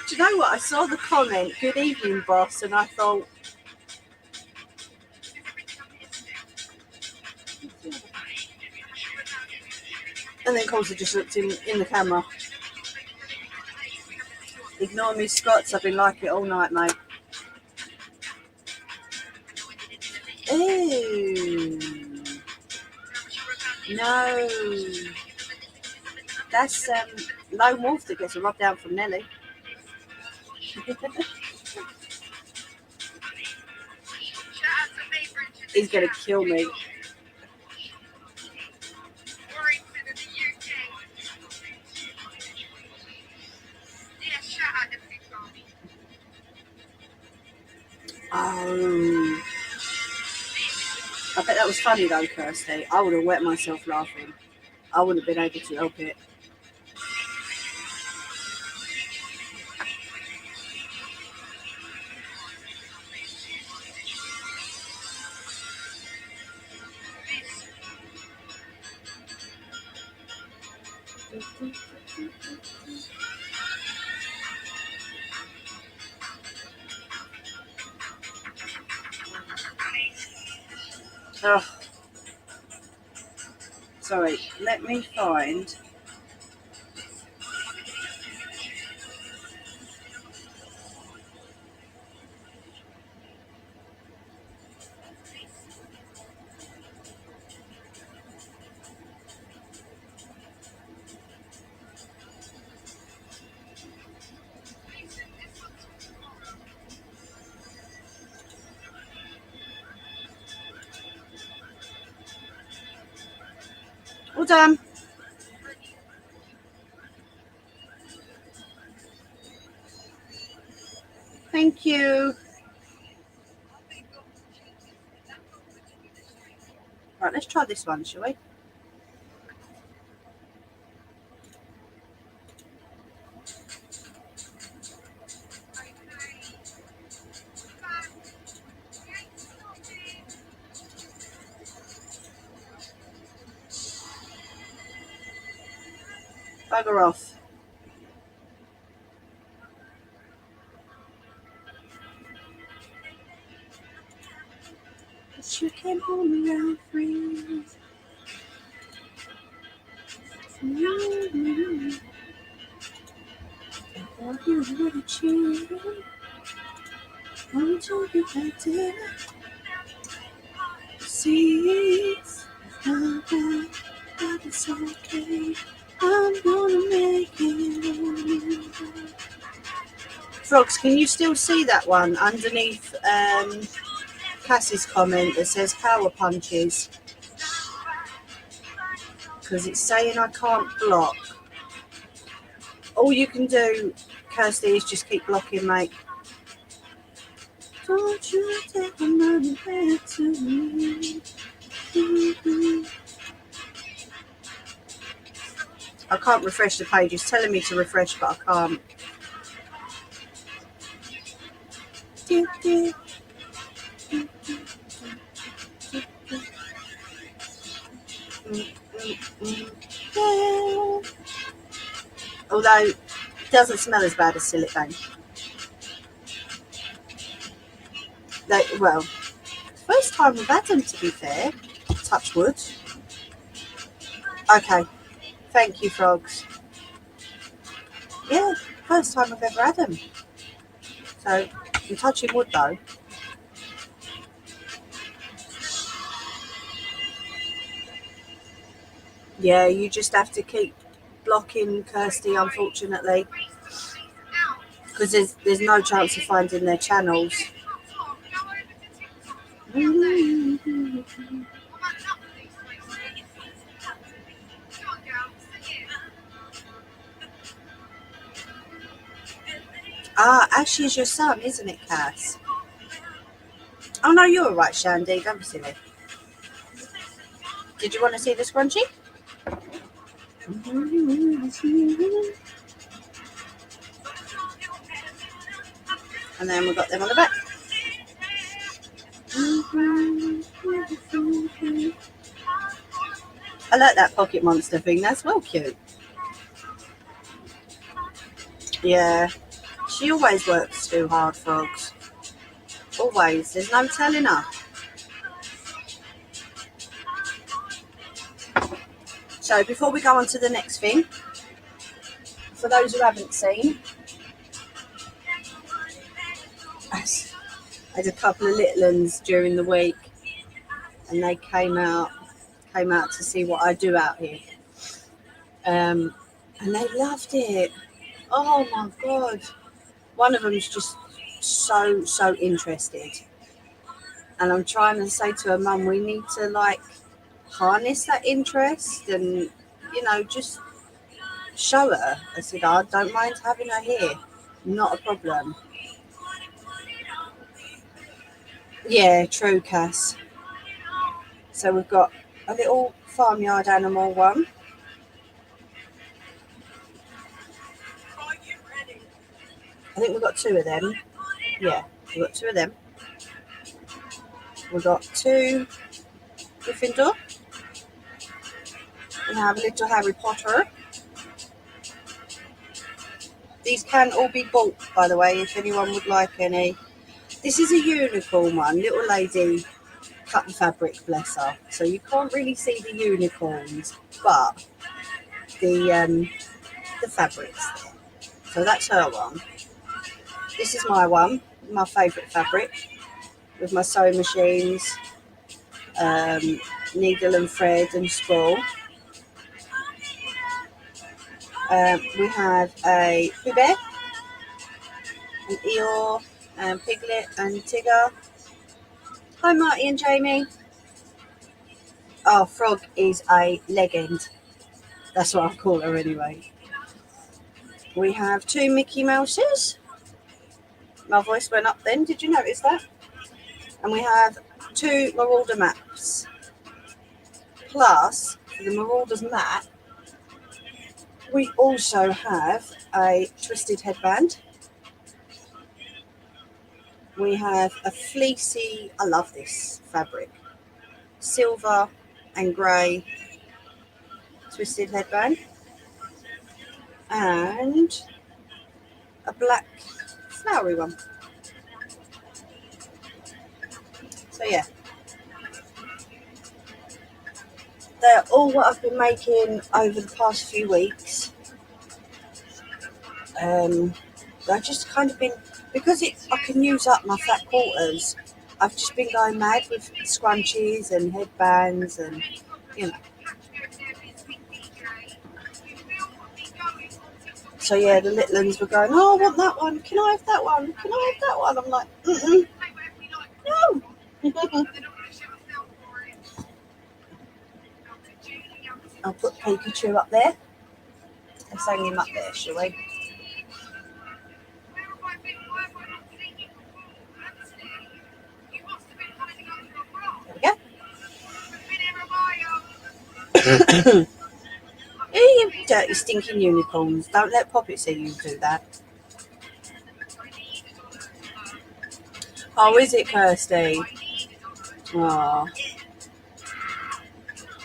Do you know what? I saw the comment, "Good evening, boss," and I thought, and then Coulter just looked in the camera. Ignore me, Scots. I've been like it all night, mate. Ooh. No. That's Lone Wolf that gets a rub down from Nelly. He's going to kill me. Oh. I bet that was funny though, Kirsty. I would have wet myself laughing. I wouldn't have been able to help it. Oh. Sorry, let me find. All done. Thank you. Right, let's try this one, shall we? Bugger off. But you came home around 3. I thought you would have cheated. I'm talking about dinner. See, but it's okay. I'm gonna make it. Frogs, can you still see that one underneath Cassie's comment that says power punches? Because it's saying I can't block. All you can do, Kirsty, is just keep blocking, mate. Don't you take the money back to me. I can't refresh the page. It's telling me to refresh, but I can't. Although it doesn't smell as bad as silicone. Well, first time we've had them, to be fair. Touch wood. Okay. Thank you, Frogs. Yeah, first time I've ever had them. So, I'm touching wood though. Yeah, you just have to keep blocking, Kirsty, unfortunately. Because there's no chance of finding their channels. Ash is your son, isn't it, Cass? Oh, no, you're all right, Shandy. Don't be silly. Did you want to see the scrunchie? And then we've got them on the back. I like that pocket monster thing. That's well cute. Yeah. She always works too hard, Frogs. Always. There's no telling her. So before we go on to the next thing, for those who haven't seen, I had a couple of little ones during the week, and they came out to see what I do out here, and they loved it. Oh my god! One of them's just so interested, and I'm trying to say to her, Mum, we need to harness that interest and just show her. I said, I don't mind having her here, not a problem. Yeah, true, Cass. So we've got a little farmyard animal one. I think we've got two of them. Yeah, we've got two of them. We've got two Gryffindor. We have a little Harry Potter. These can all be bought, by the way, if anyone would like any. This is a unicorn one. Little lady cut the fabric, bless her. So you can't really see the unicorns, but the fabric's there. So that's her one. This is my one, my favourite fabric, with my sewing machines, needle and thread and spool. We have a Pooh Bear, an Eeyore, and Piglet and Tigger. Hi Marty and Jamie. Oh, Frog is a legend. That's what I call her anyway. We have two Mickey Mouses. My voice went up then, did you notice that? And we have two Marauder maps. Plus, for the Marauders map, we also have a twisted headband. We have a fleecy, I love this fabric, silver and grey twisted headband. And a black flowery one. So yeah. They're all what I've been making over the past few weeks. I've just kind of been, because I can use up my fat quarters, I've just been going mad with scrunchies and headbands and, So yeah, the little ones were going, oh, I want that one. Can I have that one? Can I have that one? I'm like, no. I'll put Pikachu up there. Let's hang him up there, shall we? There we go. You dirty, stinking unicorns. Don't let Poppet see you do that. Oh, is it, Kirsty? Oh.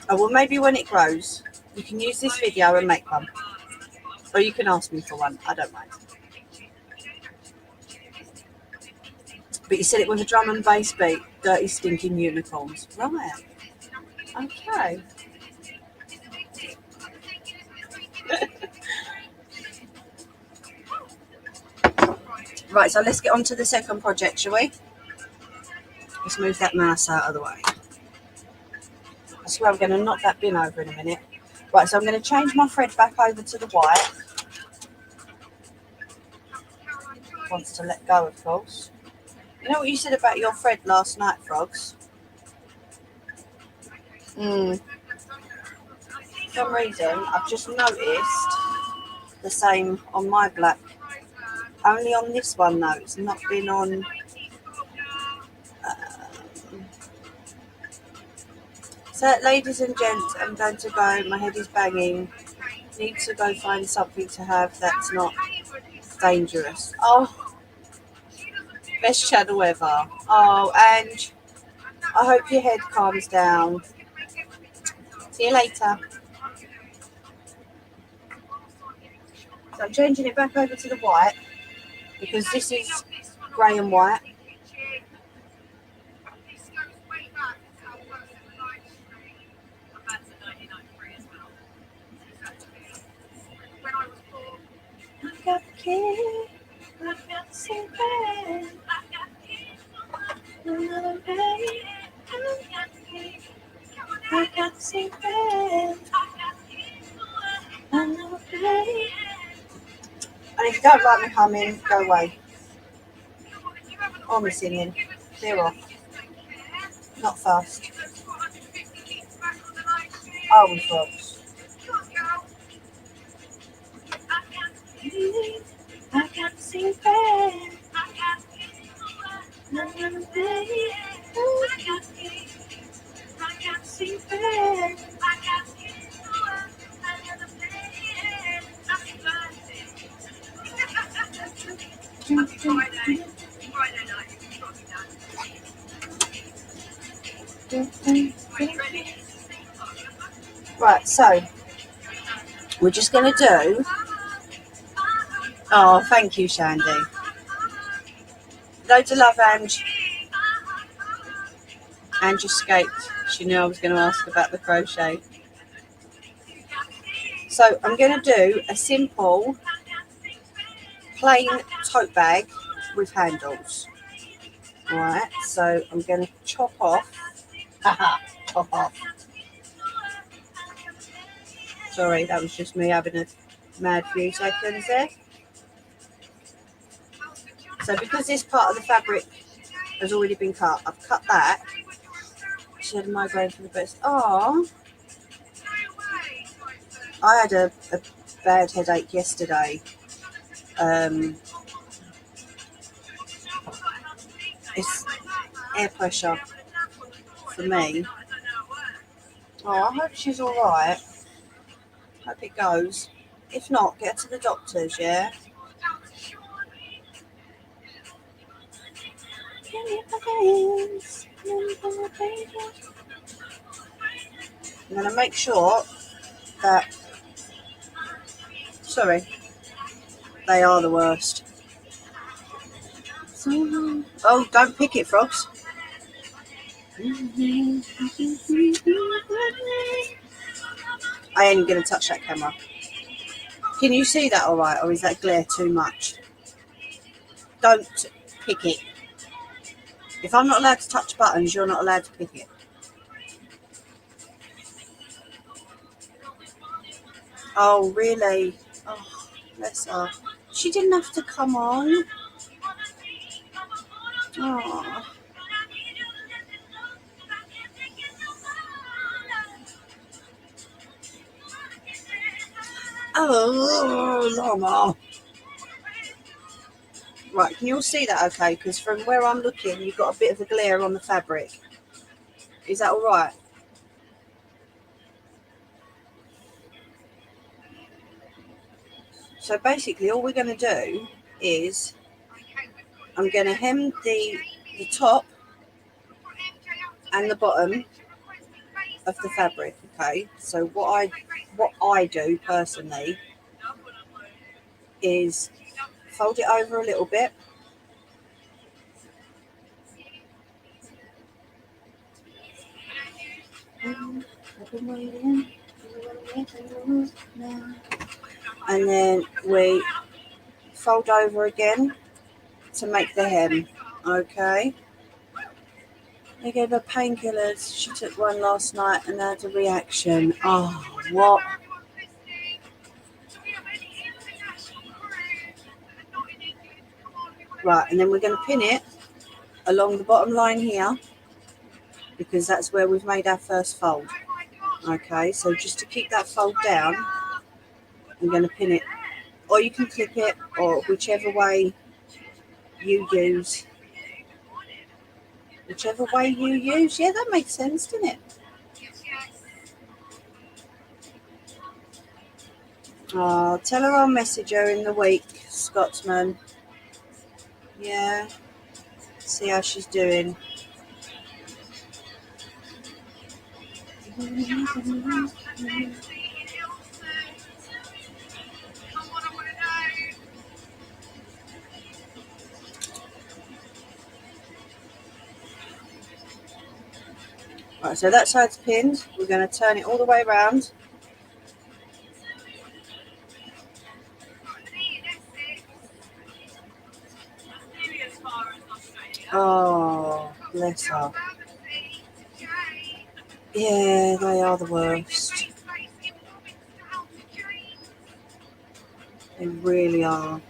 Oh, well, maybe when it grows, you can use this video and make one. Or you can ask me for one. I don't mind. But you said it with a drum and bass beat. Dirty, stinking unicorns. Right. Okay. Right, so let's get on to the second project, shall we? Let's move that mouse out of the way. I swear I'm going to knock that bin over in a minute. Right, so I'm going to change my thread back over to the white. Wants to let go, of course. You know what you said about your thread last night, Frogs? For some reason, I've just noticed the same on my black. Only on this one, though. It's not been on... So, ladies and gents, I'm going to go. My head is banging. Need to go find something to have that's not dangerous. Oh, best channel ever. Oh, and I hope your head calms down. See you later. So I'm changing it back over to the white because this is grey and white. I got the key, I got the secret. Another day, I got the secret. Another day. And if you don't like me humming, go away. Or me singing. Clear off. Not fast. Oh, we Frogs. I got the secret. Another day. I got the secret. Right, so we're just going to do... Oh, thank you, Shandy. Loads of love, Ange. Ange escaped. She knew I was going to ask about the crochet. So I'm going to do a simple plain tote bag with handles. Alright, so I'm going to chop off. Chop off. Sorry, that was just me having a mad few seconds there. So because this part of the fabric has already been cut, I've cut that. She had a migraine for the best. Oh, I had a bad headache yesterday. It's air pressure for me. Oh, I hope she's all right. Hope it goes. If not, get her to the doctors, yeah? I'm going to make sure that... Sorry. They are the worst. Oh, don't pick it, Frogs. I ain't going to touch that camera. Can you see that all right, or is that glare too much? Don't pick it. If I'm not allowed to touch buttons, you're not allowed to pick it. Oh, really? Oh, Bless her. She didn't have to come on. Oh. Oh, Llama. Right, can you all see that okay? Because from where I'm looking, you've got a bit of a glare on the fabric. Is that all right? So basically, all we're going to do is I'm going to hem the top and the bottom of the fabric. Okay. So what I do personally is fold it over a little bit. And then we fold over again to make the hem. Okay. They gave her painkillers. She took one last night and had a reaction. Oh, what? Right, and then we're going to pin it along the bottom line here because that's where we've made our first fold. Okay, so just to keep that fold down, I'm going to pin it, or you can clip it, or whichever way you use. Whichever way you use. Yeah, that makes sense, doesn't it? Oh, tell her I'll message her in the week, Scotsman. Yeah, see how she's doing. Right, so that side's pinned. We're going to turn it all the way around. Oh, bless her. Yeah, they are the worst. They really are.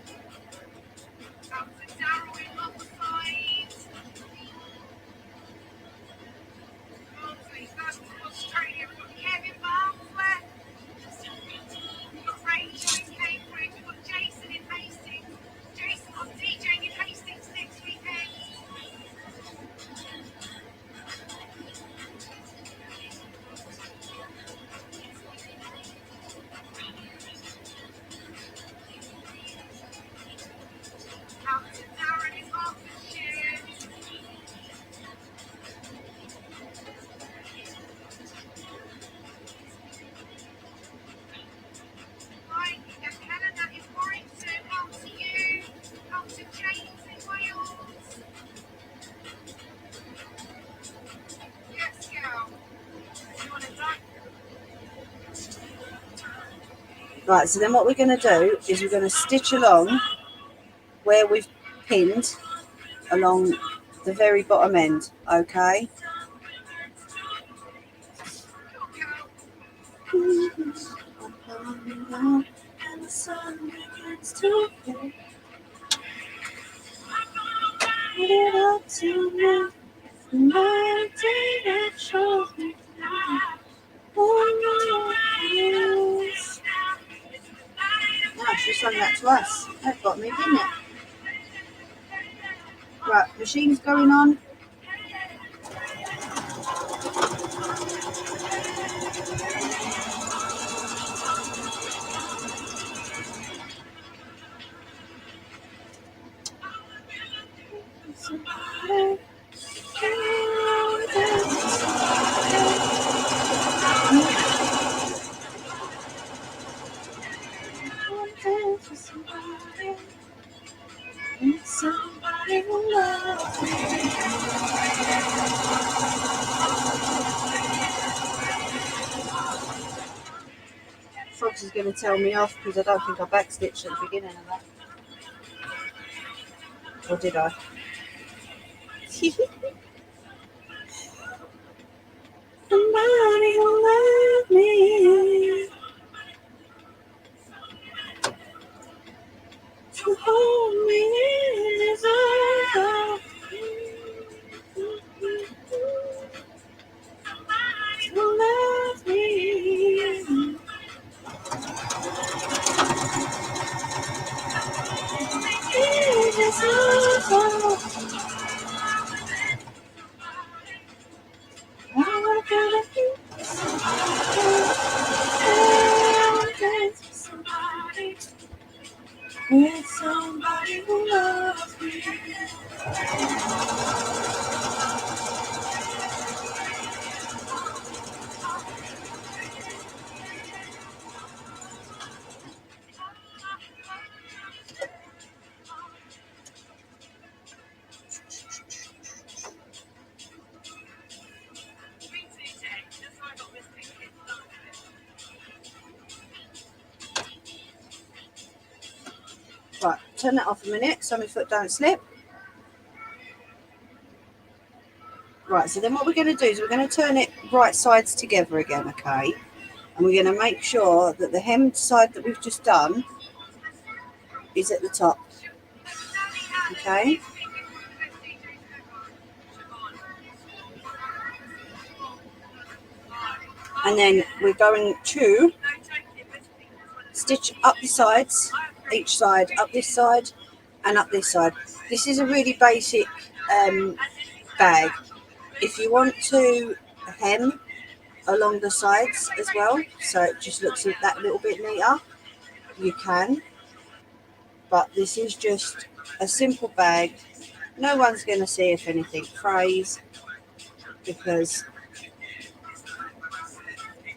Right, so then what we're going to do is we're going to stitch along where we've pinned along the very bottom end, okay? Now she sung that to us. That got me, didn't it? Right, machine's going on. Somebody will love me. Frogs is going to tell me off because I don't think I backstitched at the beginning of that. Or did I? Somebody will love me. turn that off a minute so my foot don't slip. Right, so then what we're going to do is we're going to turn it right sides together again, okay? And we're going to make sure that the hemmed side that we've just done is at the top, okay? And then we're going to stitch up the sides, each side, up this side and up this side. This is a really basic bag. If you want to hem along the sides as well, so it just looks that little bit neater, you can. But this is just a simple bag. No one's going to see if anything frays because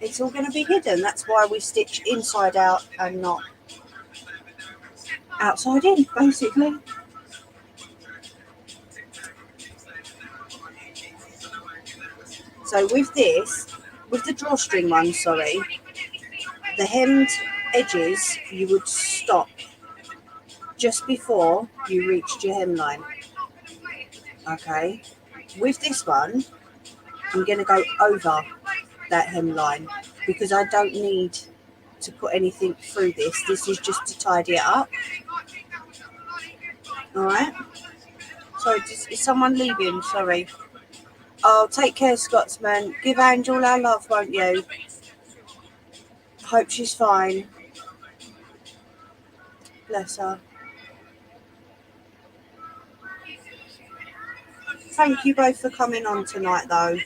it's all going to be hidden. That's why we stitch inside out and not outside in, basically. So with this, with the drawstring one, sorry, the hemmed edges, you would stop just before you reached your hemline. Okay. With this one, I'm going to go over that hemline because I don't need to put anything through this. This is just to tidy it up. All right. Sorry, is someone leaving? Sorry. Oh, take care, Scotsman. Give Angel our love, won't you? Hope she's fine. Bless her. Thank you both for coming on tonight, though.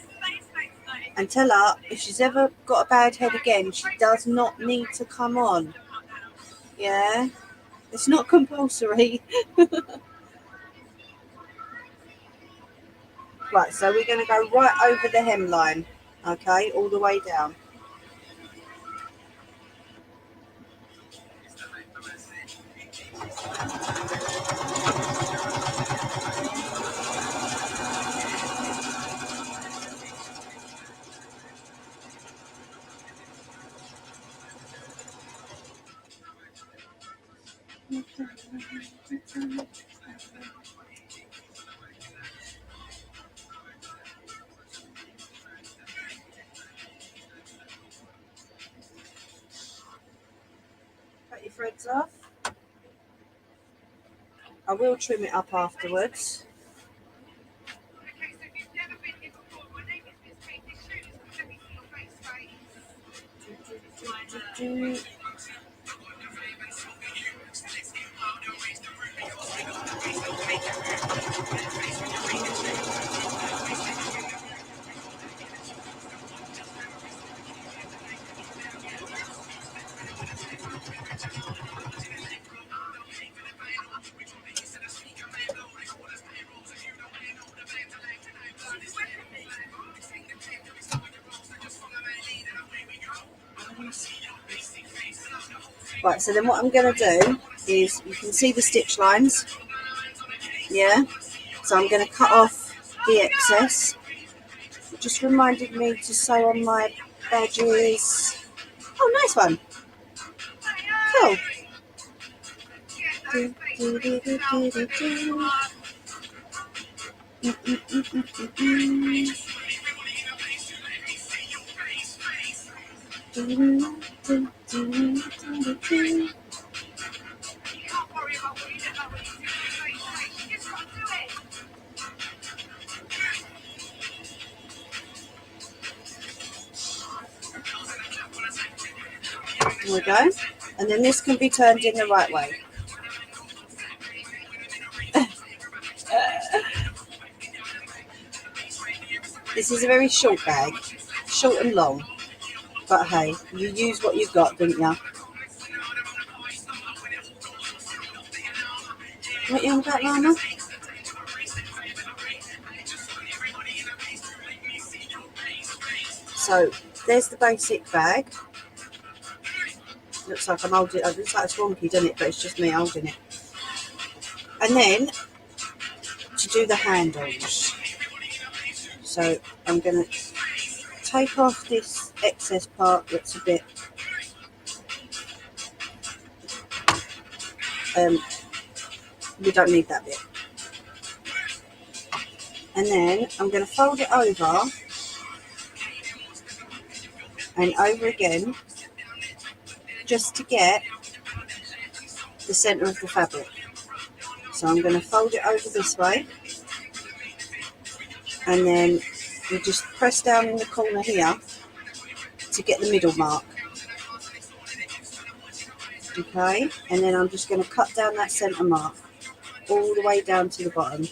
And tell her, if she's ever got a bad head again, she does not need to come on. Yeah? It's not compulsory. Right, so we're going to go right over the hemline, okay, all the way down. Cut your threads off. I will trim it up afterwards. Right, so then what I'm going to do is, you can see the stitch lines, yeah? So I'm going to cut off the excess. It just reminded me to sew on my badges. Oh, nice one. Cool. There we go. And then this can be turned in the right way. This is a very short bag, short and long. But hey, you use what you've got, don't you? What you on about, Lana? So there's the basic bag. Looks like I'm holding it. It looks like it's wonky, doesn't it? But it's just me holding it. And then to do the handles. So I'm going to take off this excess part that's a bit We don't need that bit. And then I'm going to fold it over and over again, just to get the center of the fabric. So I'm going to fold it over this way, and then we just press down in the corner here to get the middle mark. Okay, and then I'm just going to cut down that center mark all the way down to the bottom.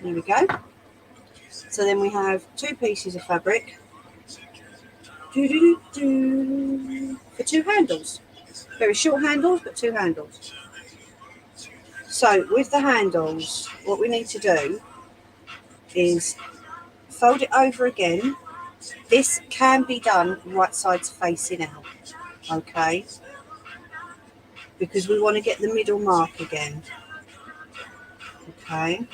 There we go. So then we have 2 pieces of fabric for 2 handles. Very short handles, but 2 handles. So with the handles, what we need to do is fold it over again. This can be done right sides facing out, okay? Because we want to get the middle mark again, okay?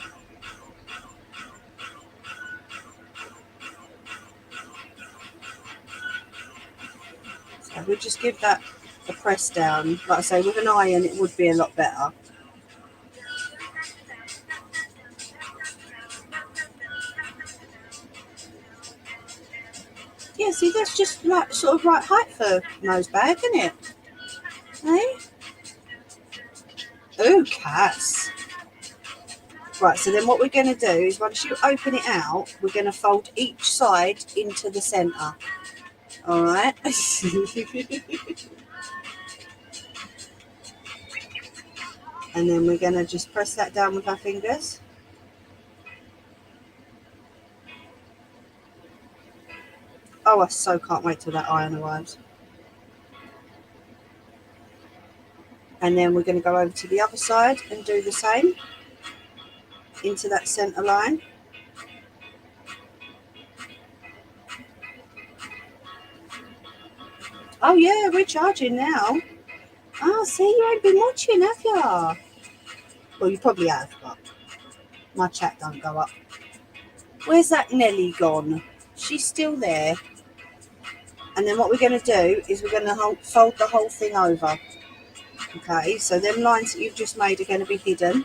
So we'll just give that a press down. Like I say, with an iron it would be a lot better. Yeah, see, that's just like sort of right height for nose bag, isn't it? Hey? Oh, Cass. Right, so then what we're going to do is once you open it out, we're going to fold each side into the centre. All right? And then we're going to just press that down with our fingers. Oh, I so can't wait till that iron arrives. And then we're going to go over to the other side and do the same into that centre line. Oh yeah, we're charging now. Oh, see, you ain't been watching, have you? Well, you probably have, but my chat don't go up. Where's that Nelly gone? She's still there. And then what we're going to do is we're going to fold the whole thing over. Okay, so them lines that you've just made are going to be hidden.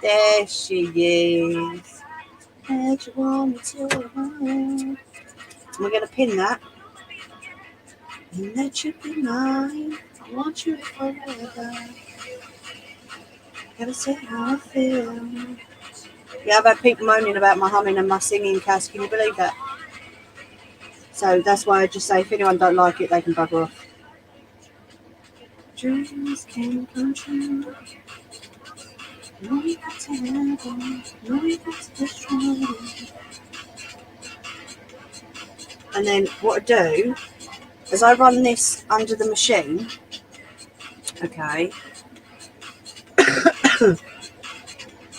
There she is. And we're going to pin that. And that should be mine. I want you forever. Gotta say how I feel. Yeah, I've had people moaning about my humming and my singing, Cass. Can you believe that? So that's why I just say if anyone don't like it, they can bugger off. Dreams can come true. No, you got to have them. No, you got to destroy them. And then what I do is I run this under the machine. Okay.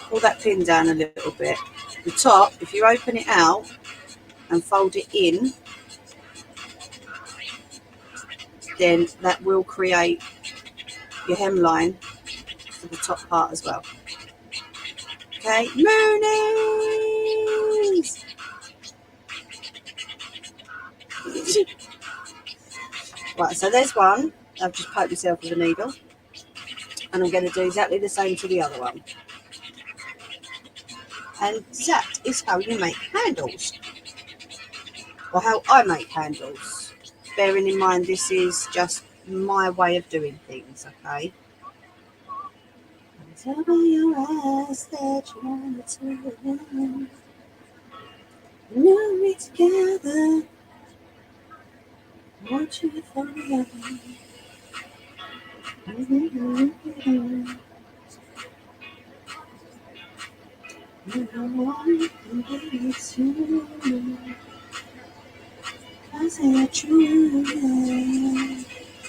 Pull that pin down a little bit. The top, if you open it out and fold it in, then that will create your hemline for the top part as well. Okay, Moonies! Right, so there's one. I've just poked myself with a needle. And I'm going to do exactly the same to the other one. And that is how you make handles. Or how I make handles. Bearing in mind this is just my way of doing things, okay? Tell me your eyes that you want to know me together. I want you forever.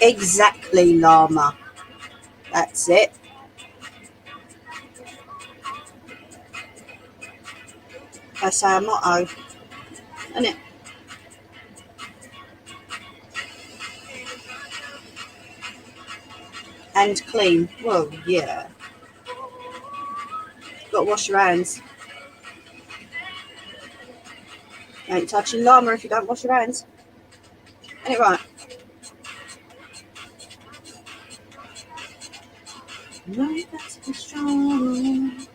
Exactly, llama. That's it. That's our motto, isn't it? And clean. Well, yeah. Got to wash your hands. You ain't touching llama if you don't wash your hands. Ain't it right? Right, that's the strong.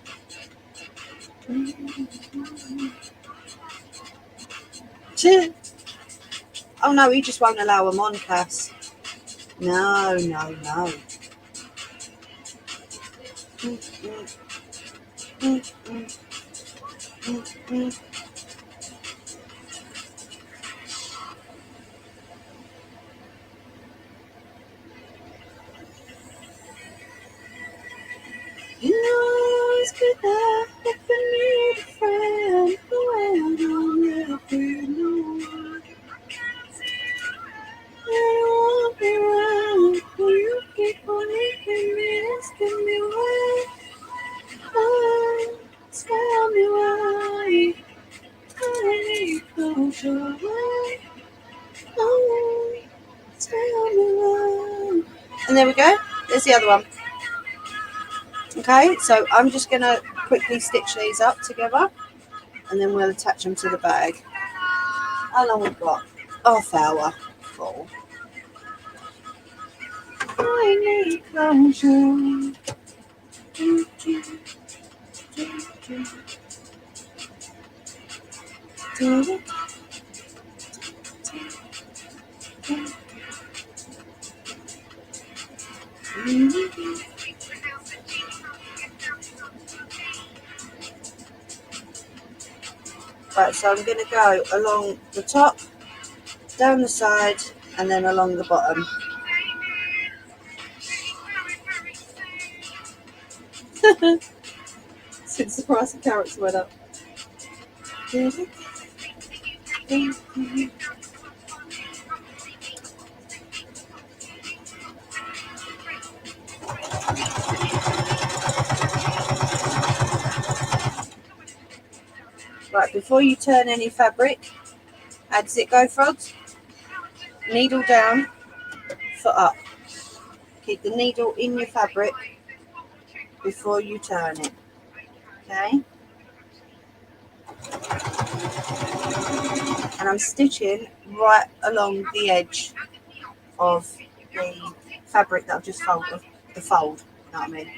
Oh no, he just won't allow them on, Cass. No, no, no. You know it's good enough if you need a friend. Well, don't ever know. I won't be around. Will you keep on making me, asking me why? Oh, tell me why. I need closure. Why? Oh, tell me why. And there we go. There's the other one. Okay, so I'm just going to quickly stitch these up together and then we'll attach them to the bag. How long we've got? Half hour. Full. I need closure. Right, so I'm going to go along the top, down the side, and then along the bottom. Since the price of carrots went up. Right, before you turn any fabric, how does it go, frogs? Needle down, foot up. Keep the needle in your fabric before you turn it. Okay? And I'm stitching right along the edge of the fabric that I've just folded, the fold, you know what I mean?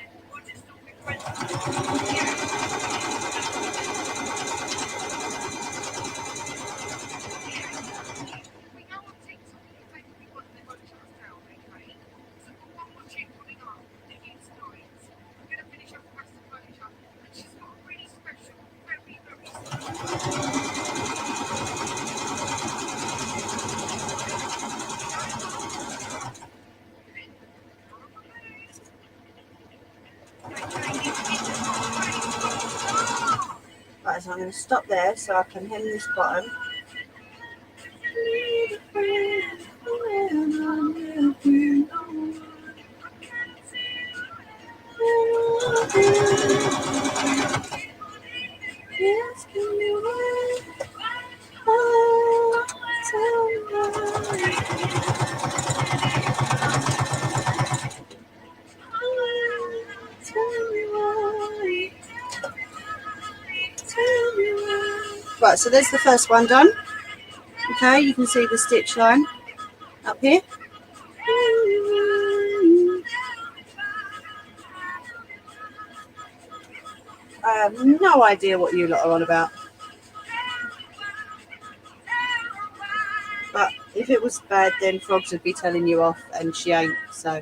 Right, so I'm going to stop there so I can hem this bottom. Right, so there's the first one done. Okay, you can see the stitch line up here. I have no idea what you lot are on about. But if it was bad, then Frogs would be telling you off, and she ain't, so.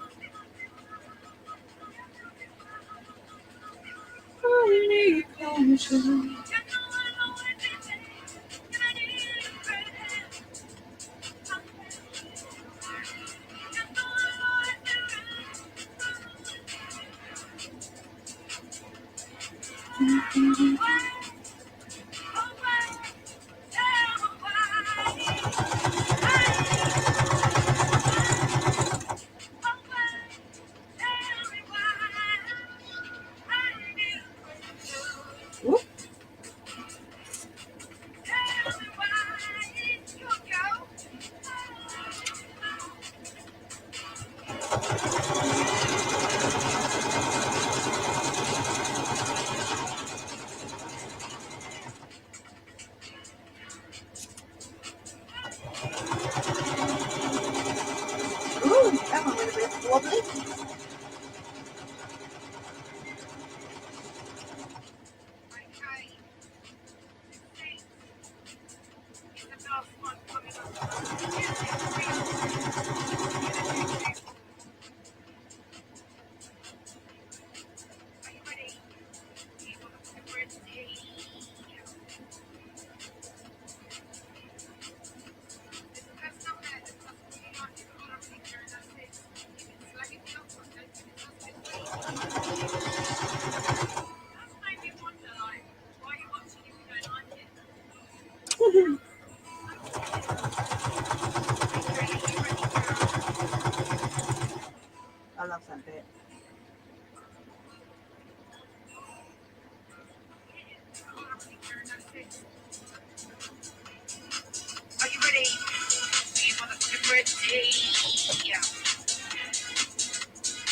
I need closure. Whoop.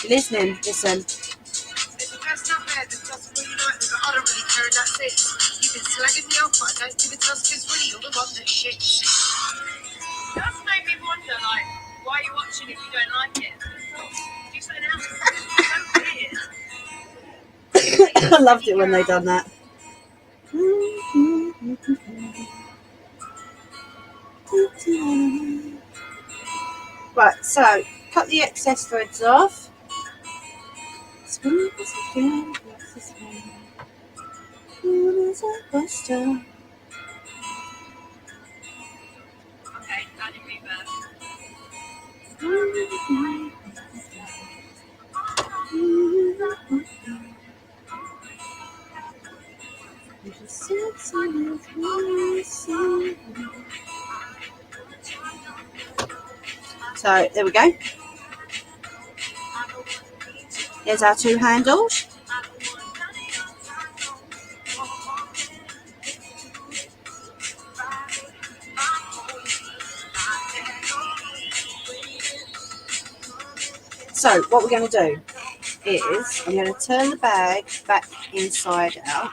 You listening? Listen. I loved it when they done that. Right, so cut the excess threads off. So there we go. Here's our two handles. So what we're going to do is I'm going to turn the bag back inside out.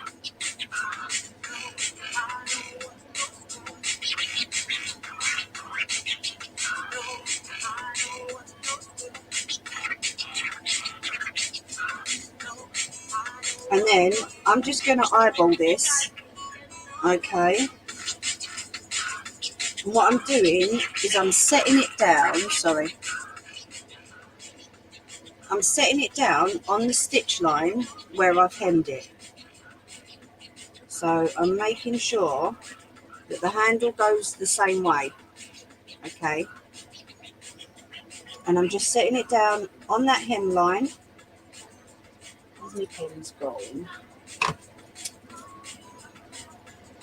And then I'm just going to eyeball this, okay? And what I'm doing is I'm setting it down, I'm setting it down on the stitch line where I've hemmed it. So I'm making sure that the handle goes the same way, okay? And I'm just setting it down on that hem line. Where's my pen's going?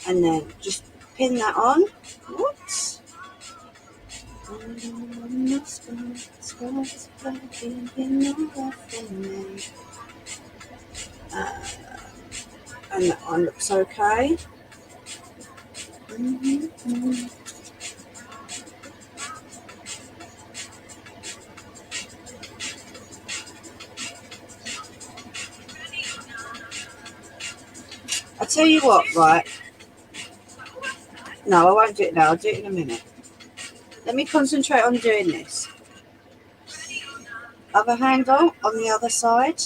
And then just pin that on. Whoops. And that one looks okay. I'll tell you what, right? No, I won't do it now. I'll do it in a minute. Let me concentrate on doing this. Other handle on the other side.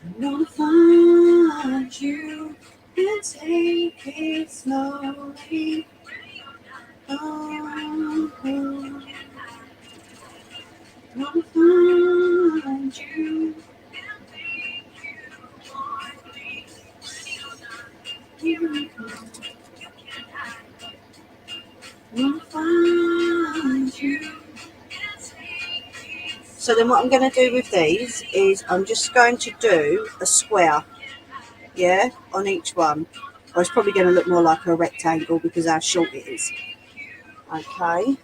I'm gonna find you and take it slowly. Oh, I'm gonna find you. Here we go. I'm gonna find you. So then what I'm going to do with these is I'm just going to do a square, yeah, on each one. Or it's probably going to look more like a rectangle because how short it is. Okay.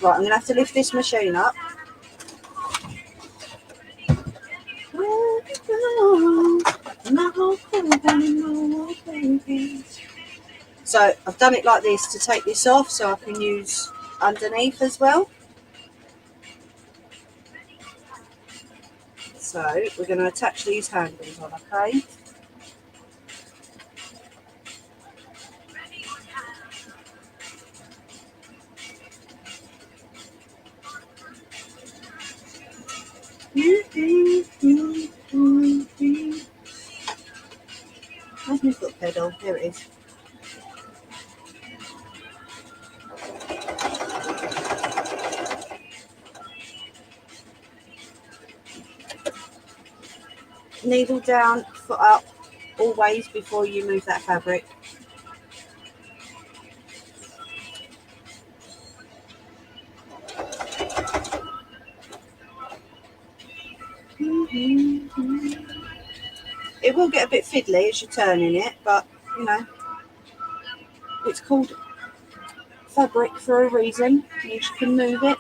Right, I'm going to have to lift this machine up. So I've done it like this to take this off so I can use underneath as well. So we're going to attach these handles on, okay? Where's my foot pedal? Here it is. Needle down, foot up, always before you move that fabric. It will get a bit fiddly as you're turning it, but you know, it's called fabric for a reason. You can move it.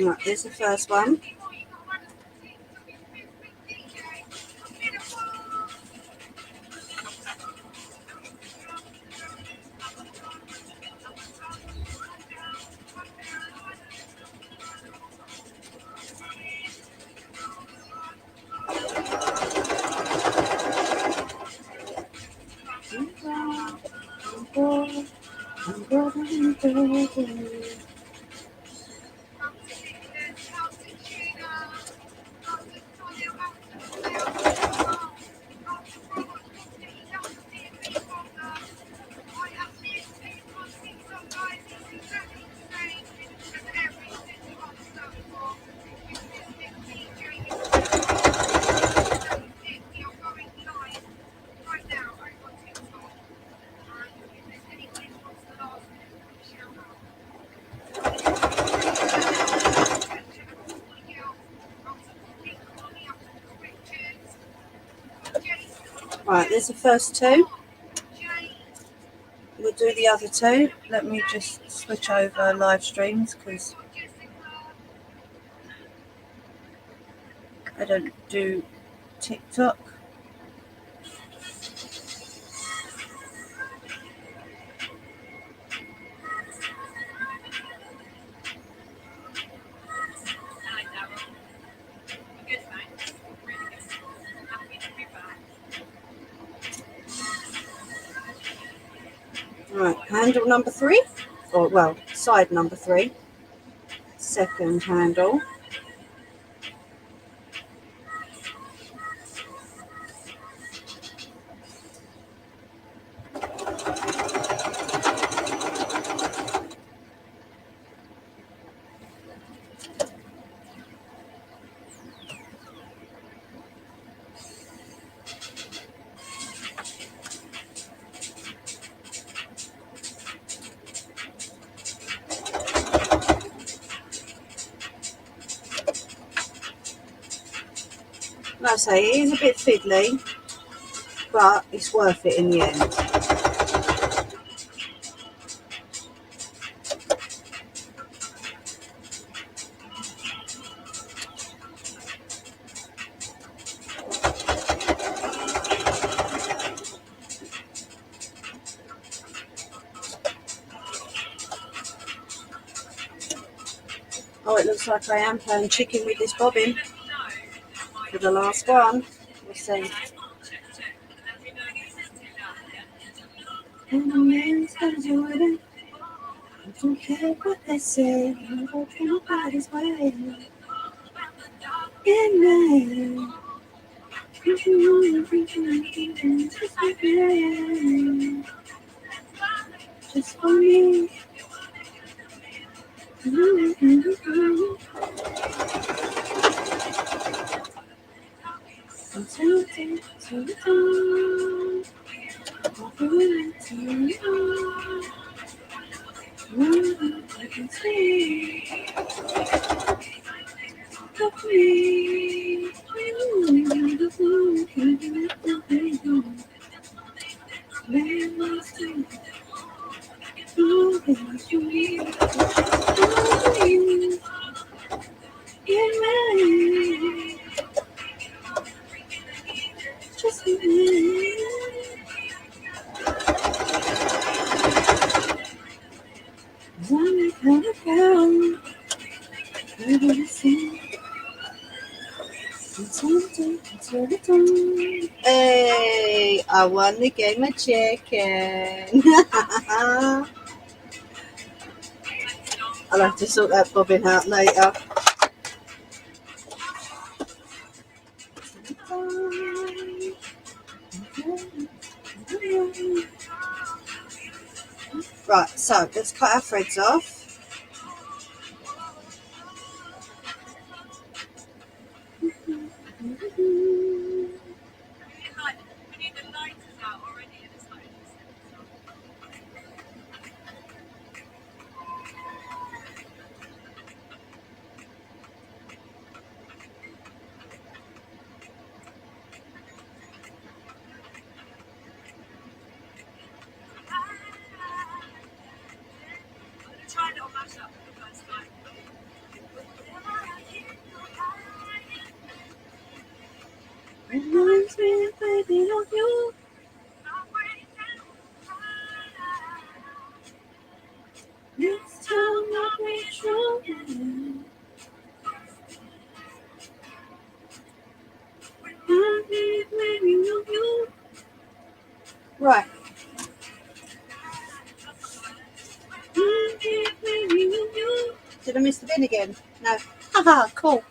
Right, there's the first one. Right, there's the first two. We'll do the other two. Let me just switch over live streams because I don't do TikTok. Right, handle number 3, or well, side number 3, second handle. Like I say, it is a bit fiddly, but it's worth it in the end. Oh, it looks like I am playing chicken with this bobbin for the last one. We'll see. And the man's gonna do it. I don't care what they say. I'm hoping nobody's way. In there. Just for me. Hey, I won the game of chicken. I'll have to sort that bobbin out later. Right, so let's cut our threads off. Reminds me, baby, of you. This time I'll be true. Right. Did I miss the bin again? No. Haha, cool.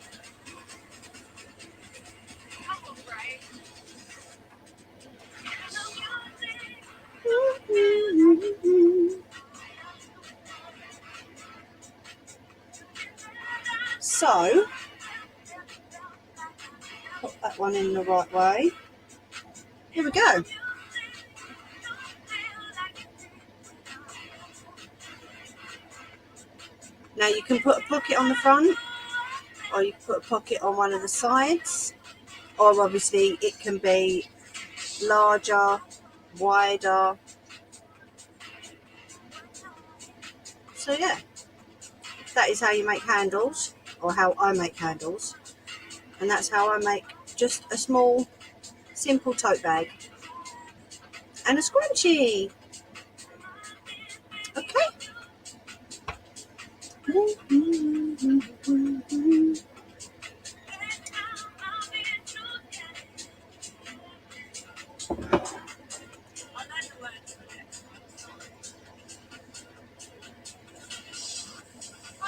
So, put that one in the right way. Here we go. Now you can put a pocket on the front, or you can put a pocket on one of the sides, or obviously it can be larger, wider. So yeah, that is how you make handles, or how I make handles, and that's how I make just a small, simple tote bag and a scrunchie. Okay.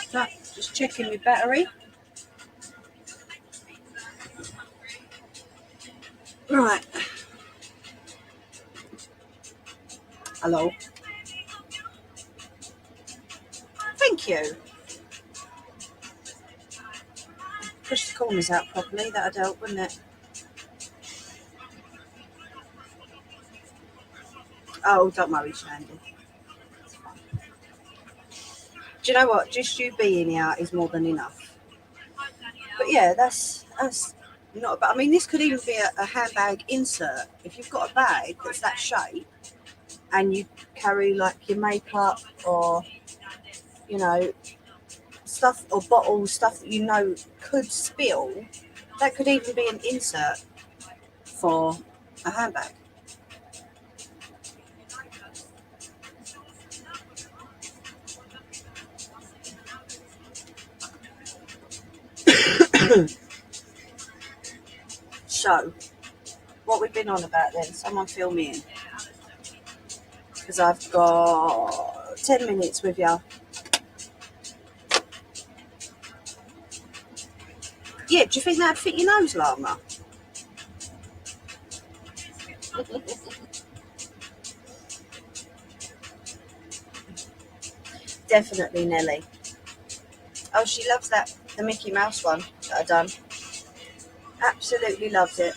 So, just checking my battery. Right. Hello. Thank you. Push the corners out properly, that'd help, wouldn't it? Oh, don't worry, Shandy. Do you know what? Just you being here is more than enough. But yeah, that's not bad. I mean, this could even be a handbag insert. If you've got a bag that's that shape and you carry like your makeup or, you know, stuff or bottles, stuff that you know could spill, that could even be an insert for a handbag. So, what we've been on about then? Someone fill me in. Because I've got 10 minutes with you. Yeah, do you think that'd fit your nose, Llama? Definitely, Nelly. Oh, she loves the Mickey Mouse one that I done. Absolutely loves it.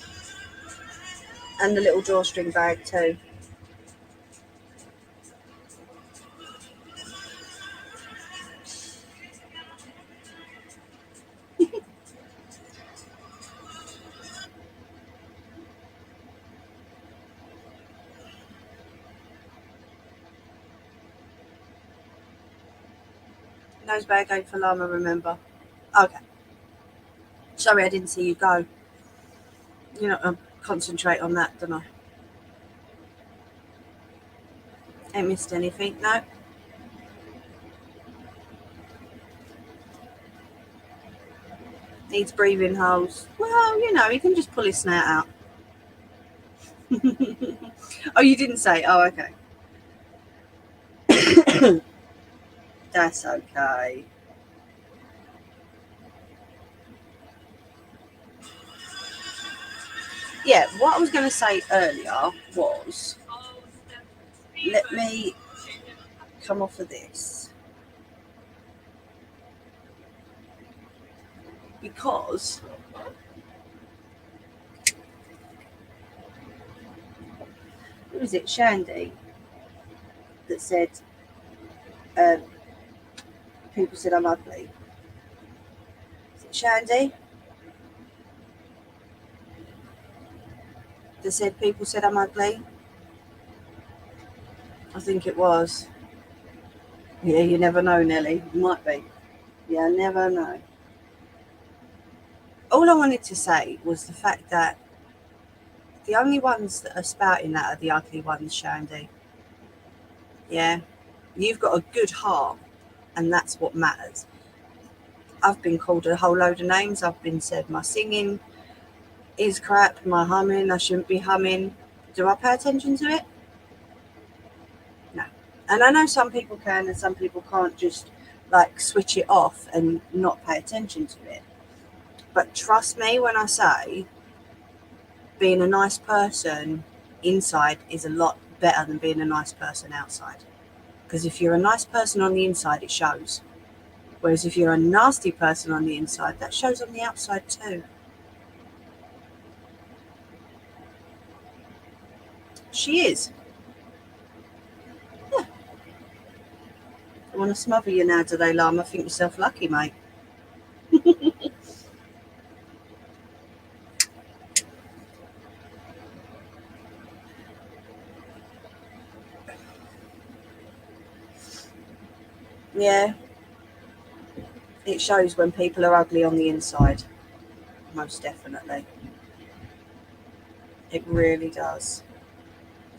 And the little drawstring bag too. Nose bag ain't for Llama, remember? Okay. Sorry, I didn't see you go. You know, concentrate on that, don't I? Ain't missed anything, no. Needs breathing holes. Well, you know, he can just pull his snout out. Oh, you didn't say? Oh, okay. That's okay. Yeah, what I was going to say earlier was, let me come off of this. Because who was it, Shandy, that said um, people said I'm ugly? Is it Shandy that said people said I'm ugly? I think it was. Yeah, you never know, Nelly. It might be. Yeah, never know. All I wanted to say was the fact that The only ones that are spouting that are the ugly ones, Shandy. Yeah, you've got a good heart, and that's what matters. I've been called a whole load of names. I've been said my singing is crap, my humming, I shouldn't be humming. Do I pay attention to it? No. And I know some people can and some people can't just like switch it off and not pay attention to it. But trust me when I say being a nice person inside is a lot better than being a nice person outside. Because if you're a nice person on the inside, it shows. Whereas if you're a nasty person on the inside, that shows on the outside too. She is. Yeah. I want to smother you now today, Llama. Think yourself lucky, mate. Yeah, it shows when people are ugly on the inside. Most definitely. It really does.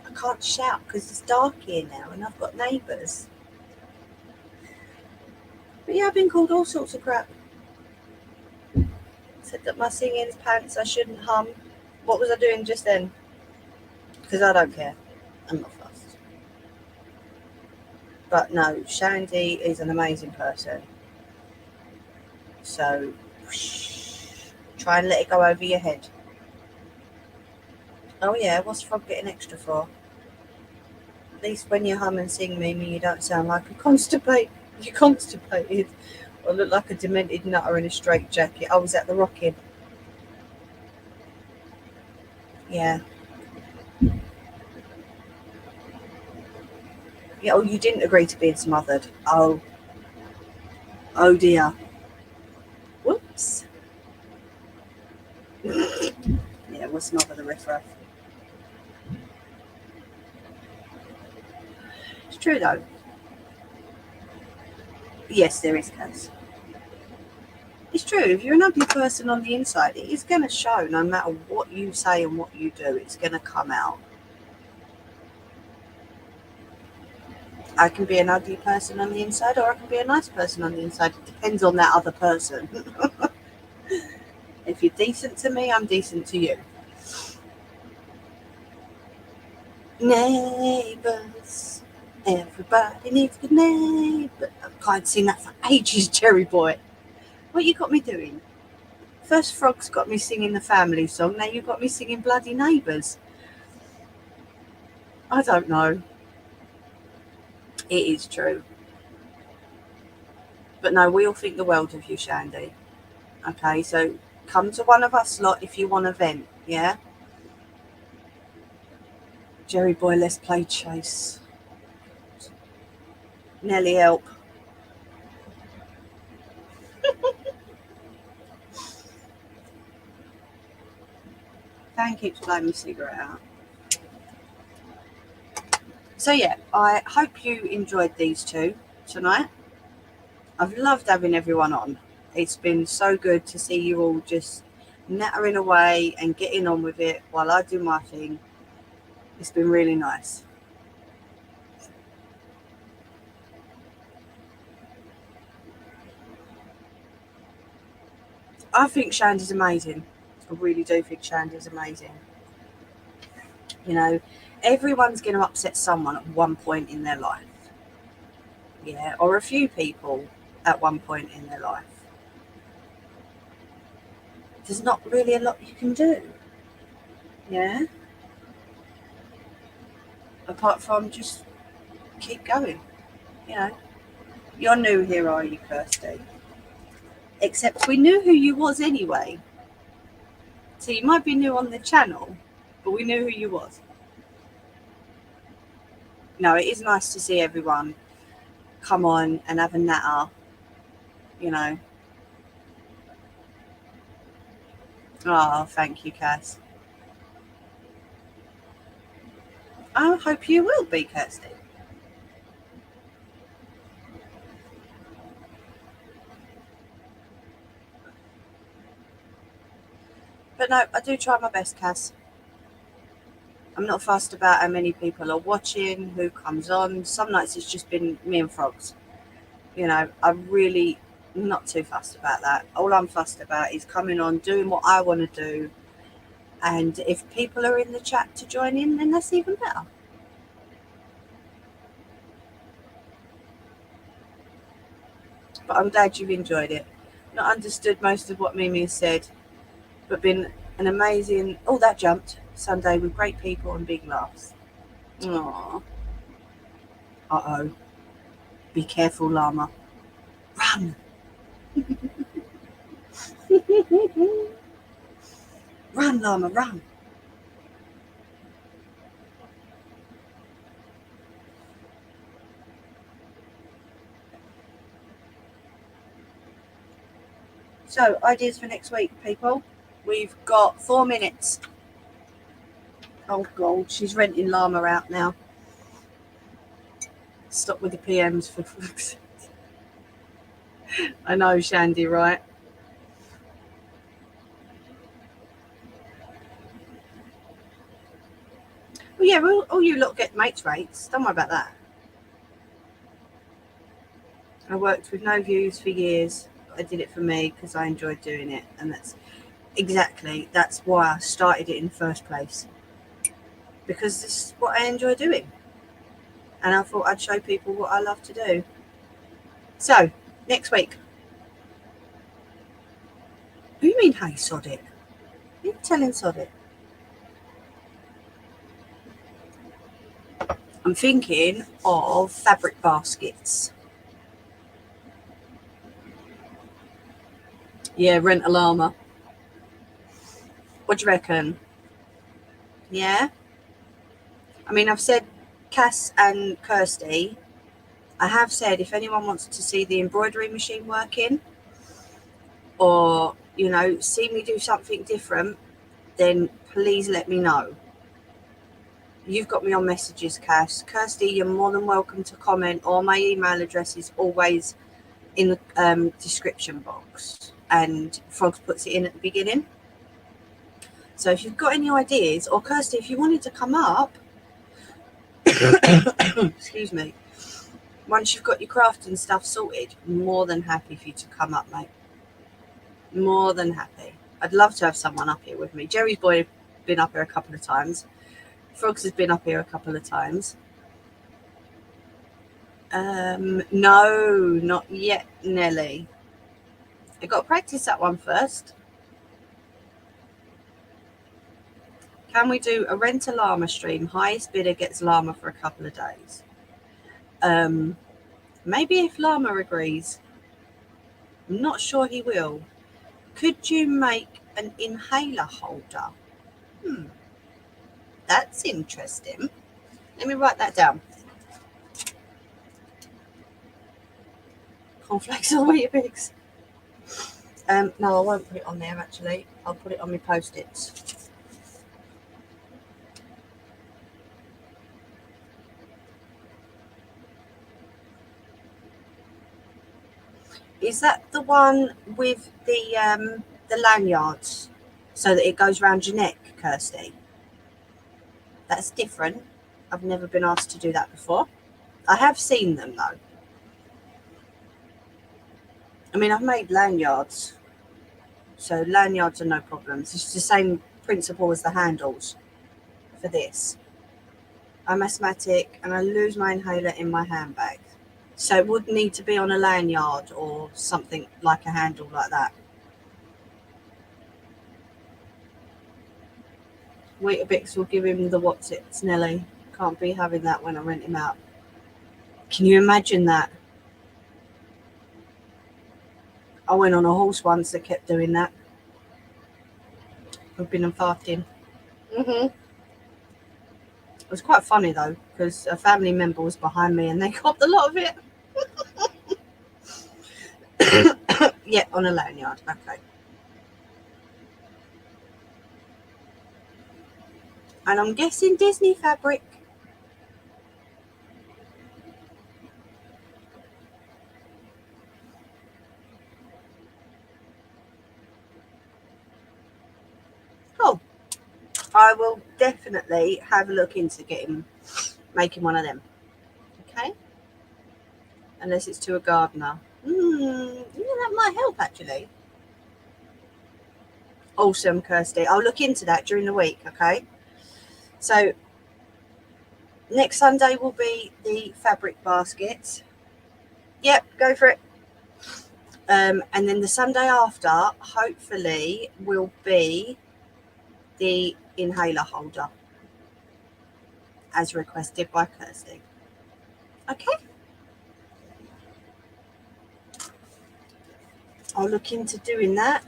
I can't shout because it's dark here now and I've got neighbours. But yeah, I've been called all sorts of crap. Said that my singing's pants, I shouldn't hum. What was I doing just then? Because I don't care. I'm not fussed. But no, Shandy is an amazing person. So try and let it go over your head. Oh yeah, what's Frog getting extra for? At least when you hum and sing, Mimi, you don't sound like a constipated. You're constipated. Or look like a demented nutter in a straight jacket. I was at the rocking. Yeah. Yeah. Oh, you didn't agree to being smothered. Oh. Oh dear. Whoops. Yeah, we'll smother the riffraff. It's true though. Yes, there is case. It's true. If you're an ugly person on the inside, it is going to show no matter what you say and what you do. It's going to come out. I can be an ugly person on the inside or I can be a nice person on the inside. It depends on that other person. If you're decent to me, I'm decent to you. Neighbours. Everybody needs good neighbours. I can't sing that for ages, Cherry Boy. What you got me doing? First Frog's got me singing the family song. Now you've got me singing Bloody Neighbours. I don't know. It is true. But no, we all think the world of you, Shandy. Okay, so come to one of us lot if you want to vent, yeah? Jerry Boy, let's play chase. Nelly, help. Dan keeps blowing my cigarette out. So yeah, I hope you enjoyed these two tonight. I've loved having everyone on. It's been so good to see you all just nattering away and getting on with it while I do my thing. It's been really nice. I think Shandy's amazing. I really do think Shandy's amazing. You know, everyone's going to upset someone at one point in their life. Yeah, or a few people at one point in their life. There's not really a lot you can do. Yeah. Apart from just keep going. You know, you're new here, are you, Kirsty? Except we knew who you was anyway. So you might be new on the channel, but we knew who you was. No, it is nice to see everyone come on and have a natter, you know. Oh, thank you, Cass. I hope you will be, Kirsty. But no, I do try my best, Cass. I'm not fussed about how many people are watching, who comes on. Some nights it's just been me and frogs. You know, I'm really not too fussed about that. All I'm fussed about is coming on, doing what I want to do. And if people are in the chat to join in, then that's even better. But I'm glad you've enjoyed it. Not understood most of what Mimi has said, but been an amazing, oh, that jumped, Sunday with great people and big laughs. Aww. Uh-oh. Be careful, llama. Run! Run, llama, run! So, ideas for next week, people. We've got 4 minutes. Oh, God, she's renting llama out now. Stop with the PMs for fuck's sake. I know, Shandy, right? Well, yeah, all you lot get mates rates. Don't worry about that. I worked with no views for years. I did it for me because I enjoyed doing it. And that's why I started it in the first place. Because this is what I enjoy doing. And I thought I'd show people what I love to do. So, next week. What do you mean, hey, sod it? You're telling sod it. I'm thinking of fabric baskets. Yeah, rent a llama. What do you reckon? Yeah? I mean, I've said Cass and Kirsty. I have said if anyone wants to see the embroidery machine working or, you know, see me do something different, then please let me know. You've got me on messages, Cass. Kirsty, you're more than welcome to comment, or my email address is always in the description box, and Frogs puts it in at the beginning. So if you've got any ideas, or Kirsty, if you wanted to come up, excuse me, once you've got your crafting stuff sorted, more than happy for you to come up, mate. More than happy. I'd love to have someone up here with me. Jerry's boy been up here a couple of times. Frogs has been up here a couple of times. No, not yet, Nelly. I got to practice that one first. Can we do a rent a llama stream? Highest bidder gets llama for a couple of days. Maybe if llama agrees. I'm not sure he will. Could you make an inhaler holder? That's interesting. Let me write that down. Cornflakes or Weetabix? No, I won't put it on there actually. I'll put it on my post-its. Is that the one with the lanyards so that it goes around your neck, Kirsty? That's different. I've never been asked to do that before. I have seen them though. I mean, I've made lanyards, so lanyards are no problems. It's the same principle as the handles for this. I'm asthmatic and I lose my inhaler in my handbag. So it would need to be on a lanyard or something like a handle like that. Weetabix will give him the what's it's, Nelly. Can't be having that when I rent him out. Can you imagine that? I went on a horse once that kept doing that. Pooping and farting. It was quite funny though, because a family member was behind me and they got a lot of it. Yeah, on a lanyard. Okay. And I'm guessing Disney fabric. Oh, I will definitely have a look into making one of them. Okay, unless it's to a gardener. That might help actually. Awesome, Kirsty. I'll look into that during the week. Okay, so next Sunday will be the fabric baskets. Yep, go for it. And then the Sunday after, hopefully, will be the inhaler holder, as requested by Kirsty. Okay. I'll look into doing that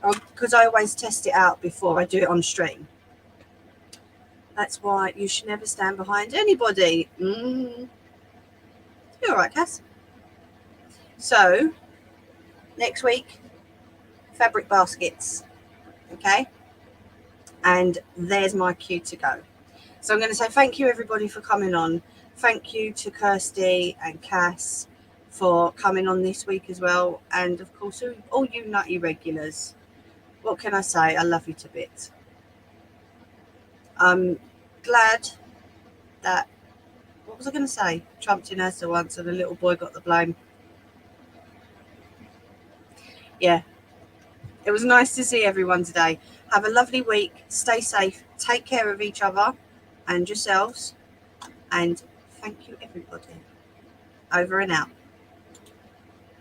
because I always test it out before I do it on stream. That's why you should never stand behind anybody. You're all right, Cass. So, next week, fabric baskets. Okay. And there's my cue to go. So I'm going to say thank you, everybody, for coming on. Thank you to Kirsty and Cass for coming on this week as well. And, of course, all you nutty regulars. What can I say? I love you to bits. I'm glad that, what was I going to say? Trumped in Asda once and the little boy got the blame. Yeah. It was nice to see everyone today. Have a lovely week. Stay safe. Take care of each other and yourselves. And thank you, everybody. Over and out.